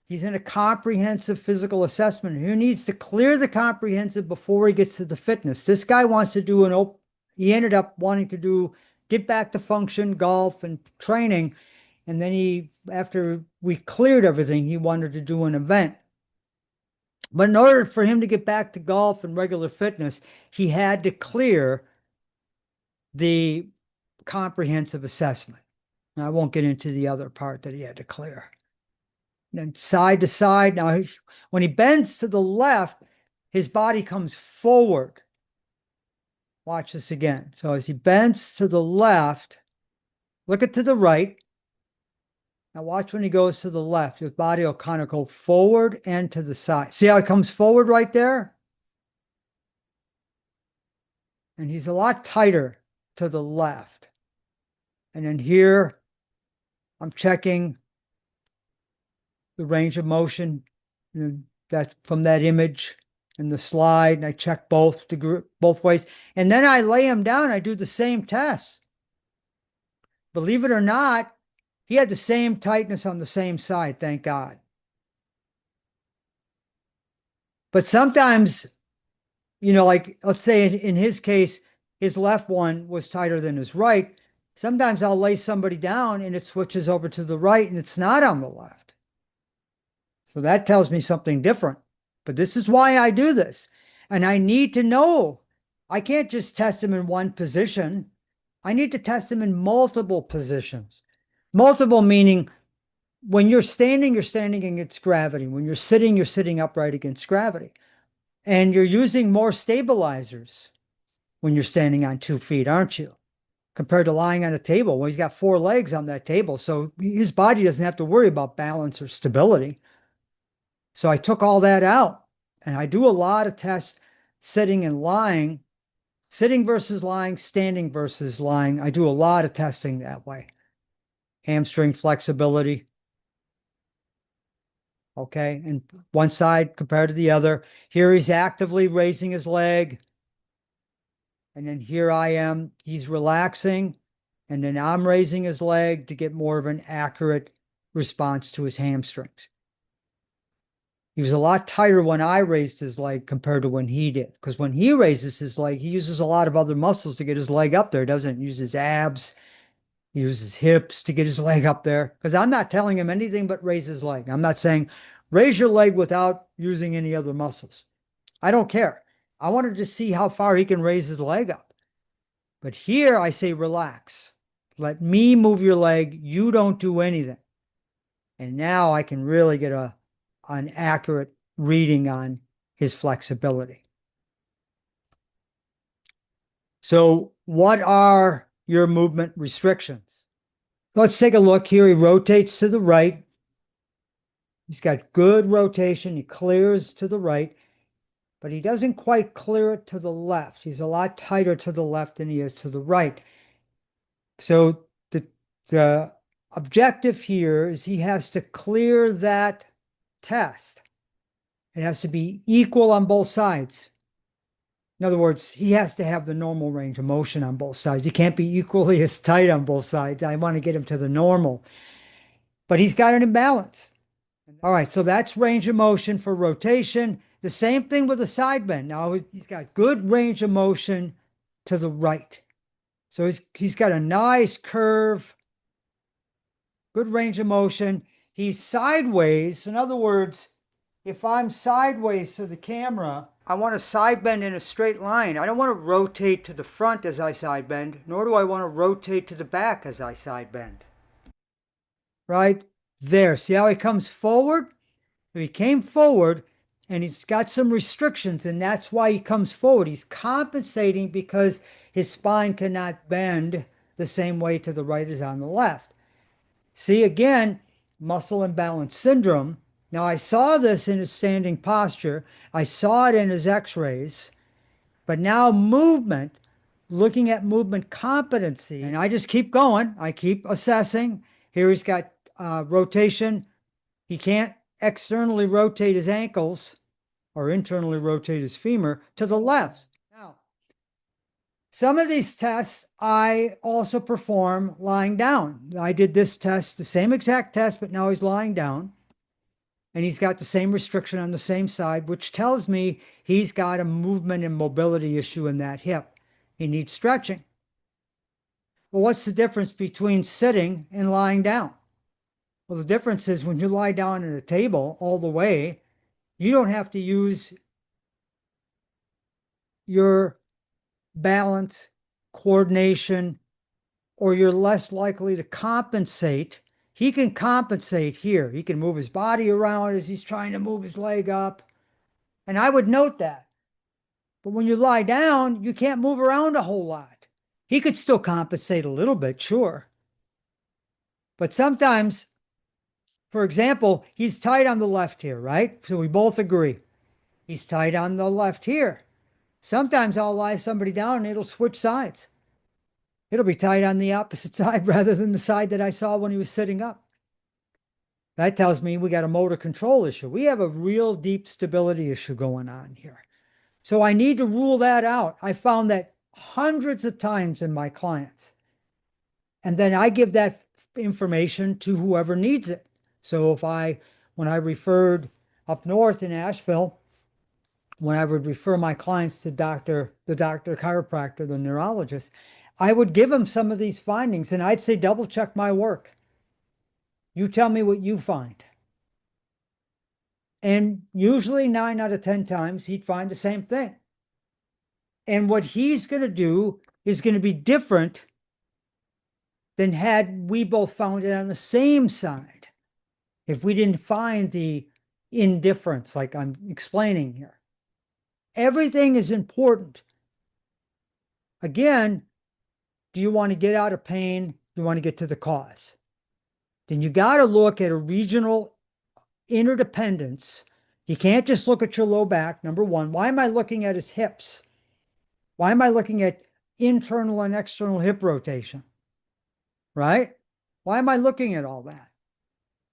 [SPEAKER 1] He's in a comprehensive physical assessment. He needs to clear the comprehensive before he gets to the fitness. This guy wants to do he ended up wanting to get back to function, golf, and training. And then after we cleared everything, he wanted to do an event. But in order for him to get back to golf and regular fitness, he had to clear the comprehensive assessment. Now, I won't get into the other part that he had to clear. And then side to side. Now, when he bends to the left, his body comes forward. Watch this again. So as he bends to the left, look at to the right. Now watch when he goes to the left. His body will kind of go forward and to the side. See how it comes forward right there? And he's a lot tighter to the left. And then here, I'm checking the range of motion that from that image in the slide, and I check both ways. And then I lay him down. I do the same test. Believe it or not, he had the same tightness on the same side, thank God. But sometimes, like let's say in his case, his left one was tighter than his right. Sometimes I'll lay somebody down and it switches over to the right and it's not on the left. So that tells me something different. But this is why I do this. And I need to know. I can't just test him in one position. I need to test him in multiple positions. Multiple meaning when you're standing against gravity. When you're sitting upright against gravity. And you're using more stabilizers when you're standing on 2 feet, aren't you? Compared to lying on a table. Well, he's got 4 legs on that table. So his body doesn't have to worry about balance or stability. So I took all that out. And I do a lot of tests sitting and lying, sitting versus lying, standing versus lying. I do a lot of testing that way. Hamstring flexibility. Okay. And one side compared to the other. Here he's actively raising his leg. And then here I am, he's relaxing. And then I'm raising his leg to get more of an accurate response to his hamstrings. He was a lot tighter when I raised his leg compared to when he did. Because when he raises his leg, he uses a lot of other muscles to get his leg up there. He doesn't use his abs. He uses hips to get his leg up there. Because I'm not telling him anything but raise his leg. I'm not saying raise your leg without using any other muscles. I don't care. I wanted to see how far he can raise his leg up. But here I say relax. Let me move your leg. You don't do anything. And now I can really get an accurate reading on his flexibility. So what are your movement restrictions? Let's take a look here. He rotates to the right. He's got good rotation. He clears to the right, but he doesn't quite clear it to the left. He's a lot tighter to the left than he is to the right. So the objective here is he has to clear that test. It has to be equal on both sides. In other words, he has to have the normal range of motion on both sides. He can't be equally as tight on both sides. I want to get him to the normal, but he's got an imbalance. All right, so that's range of motion for rotation. The same thing with a side bend. Now he's got good range of motion to the right. So he's got a nice curve, good range of motion. He's sideways. In other words, if I'm sideways to the camera, I want to side bend in a straight line. I don't want to rotate to the front as I side bend, nor do I want to rotate to the back as I side bend. Right there. See how he comes forward? If he came forward and he's got some restrictions, and that's why he comes forward. He's compensating because his spine cannot bend the same way to the right as on the left. See, again, muscle imbalance syndrome. Now, I saw this in his standing posture. I saw it in his x-rays. But now movement, looking at movement competency, and I just keep going. I keep assessing. Here he's got rotation. He can't externally rotate his ankles or internally rotate his femur to the left. Now, some of these tests I also perform lying down. I did this test, the same exact test, but now he's lying down. And he's got the same restriction on the same side, which tells me he's got a movement and mobility issue in that hip. He needs stretching. Well, what's the difference between sitting and lying down? Well, the difference is when you lie down at a table all the way, you don't have to use your balance, coordination, or you're less likely to compensate. He can compensate here. He can move his body around as he's trying to move his leg up. And I would note that. But when you lie down, you can't move around a whole lot. He could still compensate a little bit, sure. But sometimes, for example, he's tight on the left here, right? So we both agree. He's tight on the left here. Sometimes I'll lie somebody down and it'll switch sides. It'll be tight on the opposite side rather than the side that I saw when he was sitting up. That tells me we got a motor control issue. We have a real deep stability issue going on here. So I need to rule that out. I found that hundreds of times in my clients. And then I give that information to whoever needs it. So when I referred up north in Asheville, when I would refer my clients to the doctor, chiropractor, the neurologist, I would give them some of these findings and I'd say, double check my work. You tell me what you find. And usually 9 out of 10 times, he'd find the same thing. And what he's going to do is going to be different than had we both found it on the same side. If we didn't find the indifference, like I'm explaining here, everything is important. Again, do you want to get out of pain? Do you want to get to the cause? Then you got to look at a regional interdependence. You can't just look at your low back. Number one, why am I looking at his hips? Why am I looking at internal and external hip rotation? Right? Why am I looking at all that?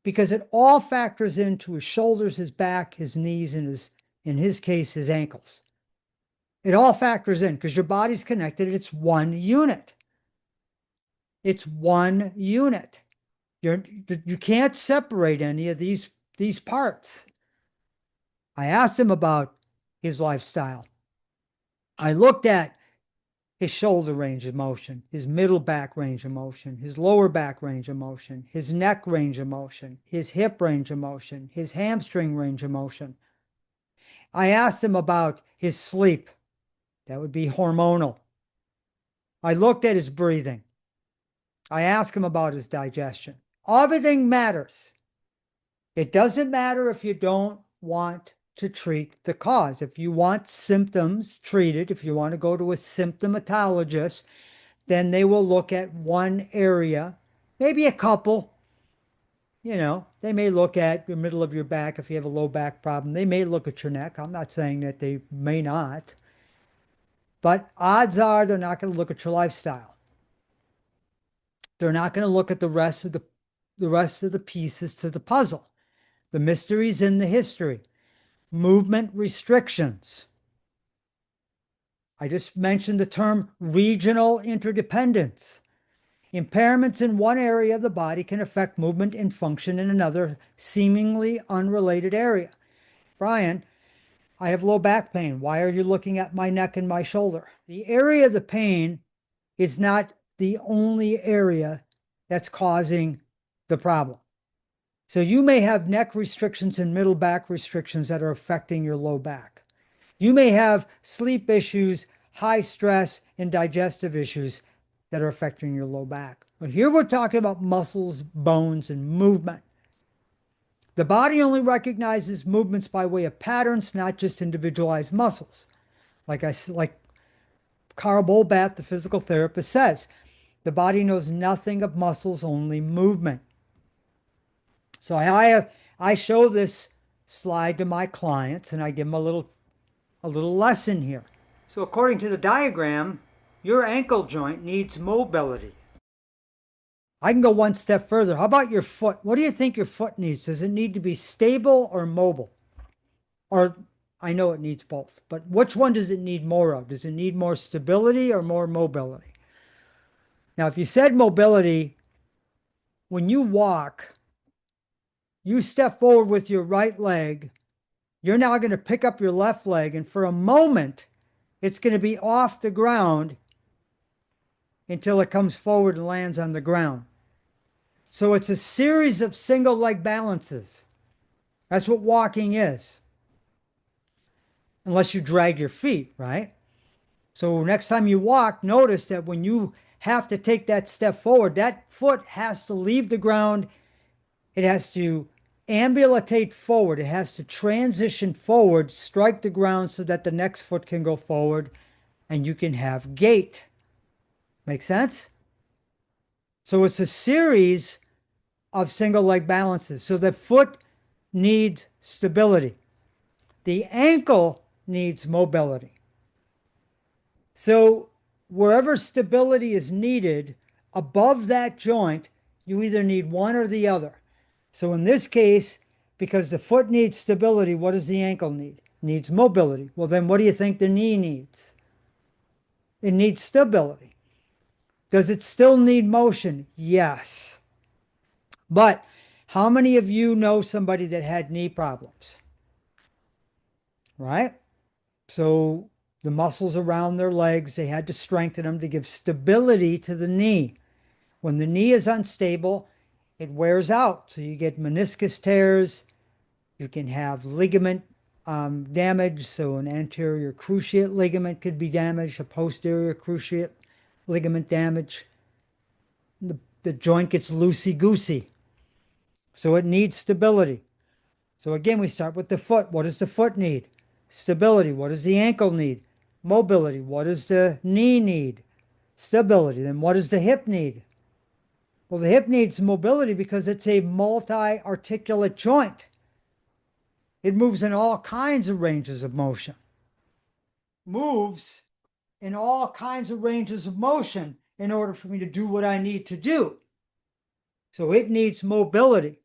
[SPEAKER 1] Because it all factors into his shoulders, his back, his knees, and in his case, his ankles. It all factors in because your body's connected. It's one unit. It's one unit. You can't separate any of these parts. I asked him about his lifestyle. I looked at his shoulder range of motion, his middle back range of motion, his lower back range of motion, his neck range of motion, his hip range of motion, his hamstring range of motion. I asked him about his sleep. That would be hormonal. I looked at his breathing. I asked him about his digestion. Everything matters. It doesn't matter if you don't want to treat the cause. If you want symptoms treated, if you want to go to a symptomatologist, then they will look at one area, maybe a couple. They may look at the middle of your back if you have a low back problem. They may look at your neck. I'm not saying that they may not. But odds are they're not going to look at your lifestyle. They're not going to look at the rest of the pieces to the puzzle. The mysteries in the history. Movement restrictions. I just mentioned the term regional interdependence. Impairments in one area of the body can affect movement and function in another seemingly unrelated area. Brian, I have low back pain. Why are you looking at my neck and my shoulder? The area of the pain is not the only area that's causing the problem. So you may have neck restrictions and middle back restrictions that are affecting your low back. You may have sleep issues, high stress, and digestive issues that are affecting your low back. But here we're talking about muscles, bones, and movement. The body only recognizes movements by way of patterns, not just individualized muscles. Like Carl Bolbat, the physical therapist, says, the body knows nothing of muscles, only movement. So I show this slide to my clients and I give them a little lesson here. So according to the diagram, your ankle joint needs mobility. I can go one step further. How about your foot? What do you think your foot needs? Does it need to be stable or mobile? Or I know it needs both, but which one does it need more of? Does it need more stability or more mobility? Now, if you said mobility, when you walk, you step forward with your right leg, you're now going to pick up your left leg, and for a moment, it's going to be off the ground until it comes forward and lands on the ground. So it's a series of single leg balances. That's what walking is. Unless you drag your feet, right? So next time you walk, notice that when you have to take that step forward, that foot has to leave the ground. It has to ambulatate forward. It has to transition forward, strike the ground so that the next foot can go forward and you can have gait. Make sense? So it's a series of single leg balances. So the foot needs stability. The ankle needs mobility. So wherever stability is needed above that joint, you either need one or the other. So in this case, because the foot needs stability, what does the ankle need? It needs mobility. Well, then what do you think the knee needs? It needs stability. Does it still need motion? Yes. But how many of you know somebody that had knee problems? Right? So the muscles around their legs, they had to strengthen them to give stability to the knee. When the knee is unstable, it wears out. So you get meniscus tears, you can have ligament damage. So an anterior cruciate ligament could be damaged, a posterior cruciate ligament damage. The joint gets loosey-goosey. So it needs stability. So again, we start with the foot. What does the foot need? Stability. What does the ankle need? Mobility. What does the knee need? Stability. Then what does the hip need? Well, the hip needs mobility because it's a multi-articulate joint. It moves in all kinds of ranges of motion. Moves in all kinds of ranges of motion in order for me to do what I need to do. So it needs mobility.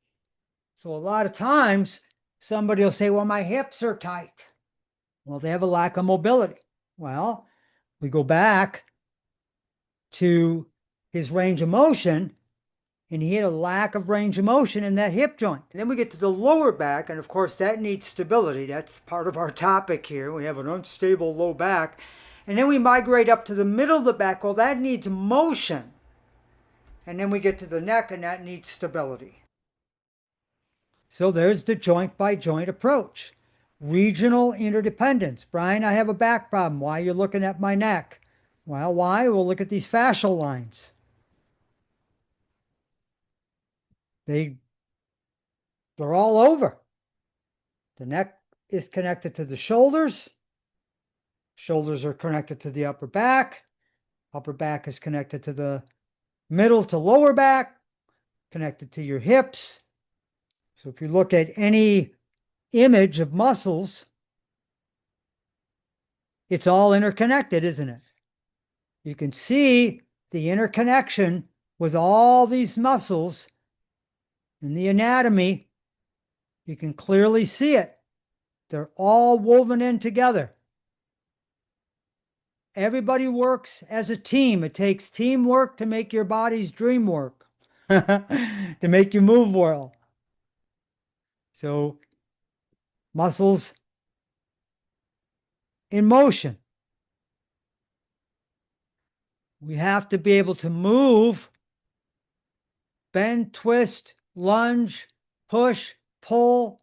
[SPEAKER 1] So a lot of times somebody will say, well, my hips are tight. Well, they have a lack of mobility. Well, we go back to his range of motion, and he had a lack of range of motion in that hip joint. And then we get to the lower back, and of course, that needs stability. That's part of our topic here. We have an unstable low back. And then we migrate up to the middle of the back. Well, that needs motion. And then we get to the neck, and that needs stability. So there's the joint by joint approach. Regional interdependence. Brian, I have a back problem. Why are you looking at my neck? Well, why? We'll look at these fascial lines. They're all over. The neck is connected to the shoulders. Shoulders are connected to the upper back. Upper back is connected to the middle to lower back, connected to your hips. So if you look at any image of muscles, it's all interconnected, isn't it? You can see the interconnection with all these muscles in the anatomy. You can clearly see it. They're all woven in together. Everybody works as a team. It takes teamwork to make your body's dream work, to make you move well. So, muscles in motion. We have to be able to move, bend, twist, lunge, push, pull,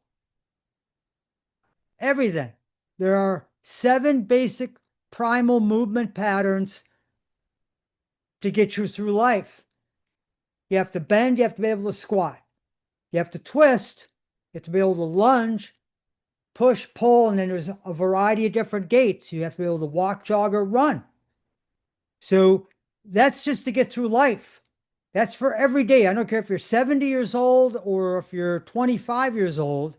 [SPEAKER 1] everything. There are 7 basic primal movement patterns to get you through life. You have to bend, you have to be able to squat. You have to twist, you have to be able to lunge, push, pull, and then there's a variety of different gaits. You have to be able to walk, jog, or run. So that's just to get through life. That's for every day. I don't care if you're 70 years old or if you're 25 years old.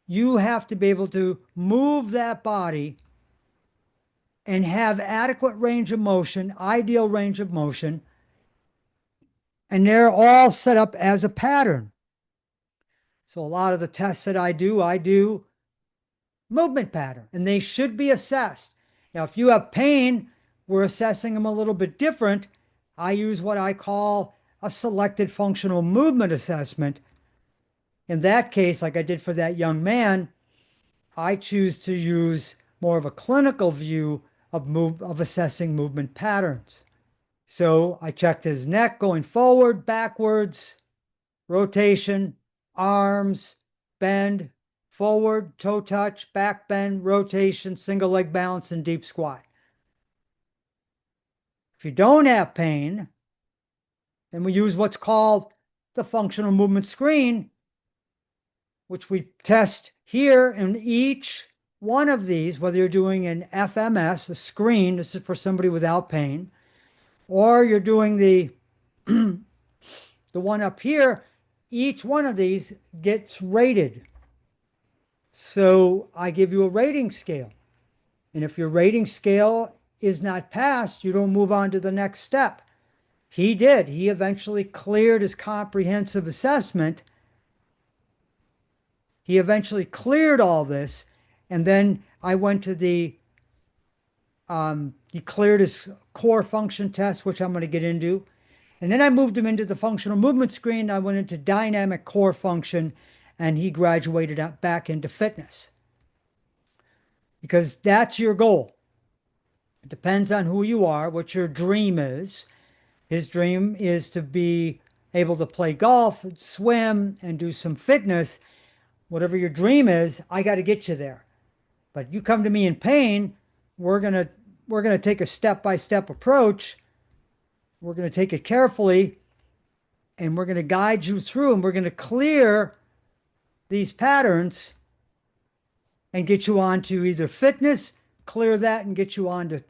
[SPEAKER 1] You have to be able to move that body and have adequate range of motion, ideal range of motion, and they're all set up as a pattern. So a lot of the tests that I do movement pattern, and they should be assessed. Now, if you have pain, we're assessing them a little bit different. I use what I call a selected functional movement assessment. In that case, like I did for that young man, I choose to use more of a clinical view of assessing movement patterns. So I checked his neck going forward, backwards, rotation, arms, bend, forward, toe touch, back bend, rotation, single leg balance, and deep squat. If you don't have pain, then we use what's called the functional movement screen, which we test here in each one of these, whether you're doing an FMS, a screen, this is for somebody without pain, or you're doing the one up here, each one of these gets rated. So I give you a rating scale. And if your rating scale is not passed, you don't move on to the next step. He did. He eventually cleared his comprehensive assessment. He eventually cleared all this. And then I went to he cleared his core function test, which I'm going to get into. And then I moved him into the functional movement screen. I went into dynamic core function, and he graduated back into fitness because that's your goal. It depends on who you are, what your dream is. His dream is to be able to play golf, swim, and do some fitness. Whatever your dream is, I got to get you there. But you come to me in pain, we're gonna take a step-by-step approach. We're gonna take it carefully, and we're gonna guide you through, and we're gonna clear these patterns and get you on to either fitness, clear that, and get you on to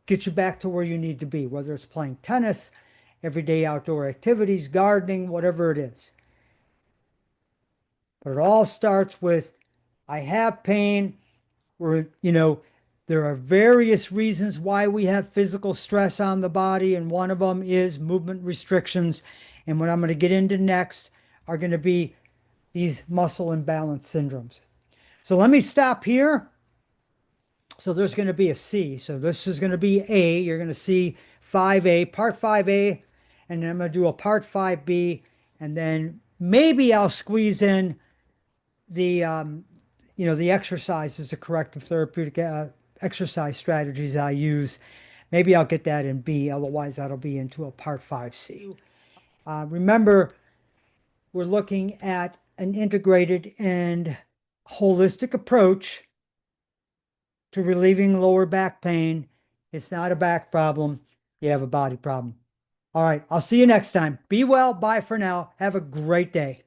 [SPEAKER 1] get you back to where you need to be, whether it's playing tennis, everyday outdoor activities, gardening, whatever it is. But it all starts with I have pain. There are various reasons why we have physical stress on the body, and one of them is movement restrictions. And what I'm going to get into next are going to be these muscle imbalance syndromes. So let me stop here. So there's going to be a C. So this is going to be A. You're going to see 5A, part 5A, and then I'm going to do a part 5B, and then maybe I'll squeeze in the exercises, the corrective therapeutic exercise strategies I use. Maybe I'll get that in B. Otherwise, that'll be into a part 5C. Remember, we're looking at an integrated and holistic approach to relieving lower back pain. It's not a back problem. You have a body problem. All right. I'll see you next time. Be well. Bye for now. Have a great day.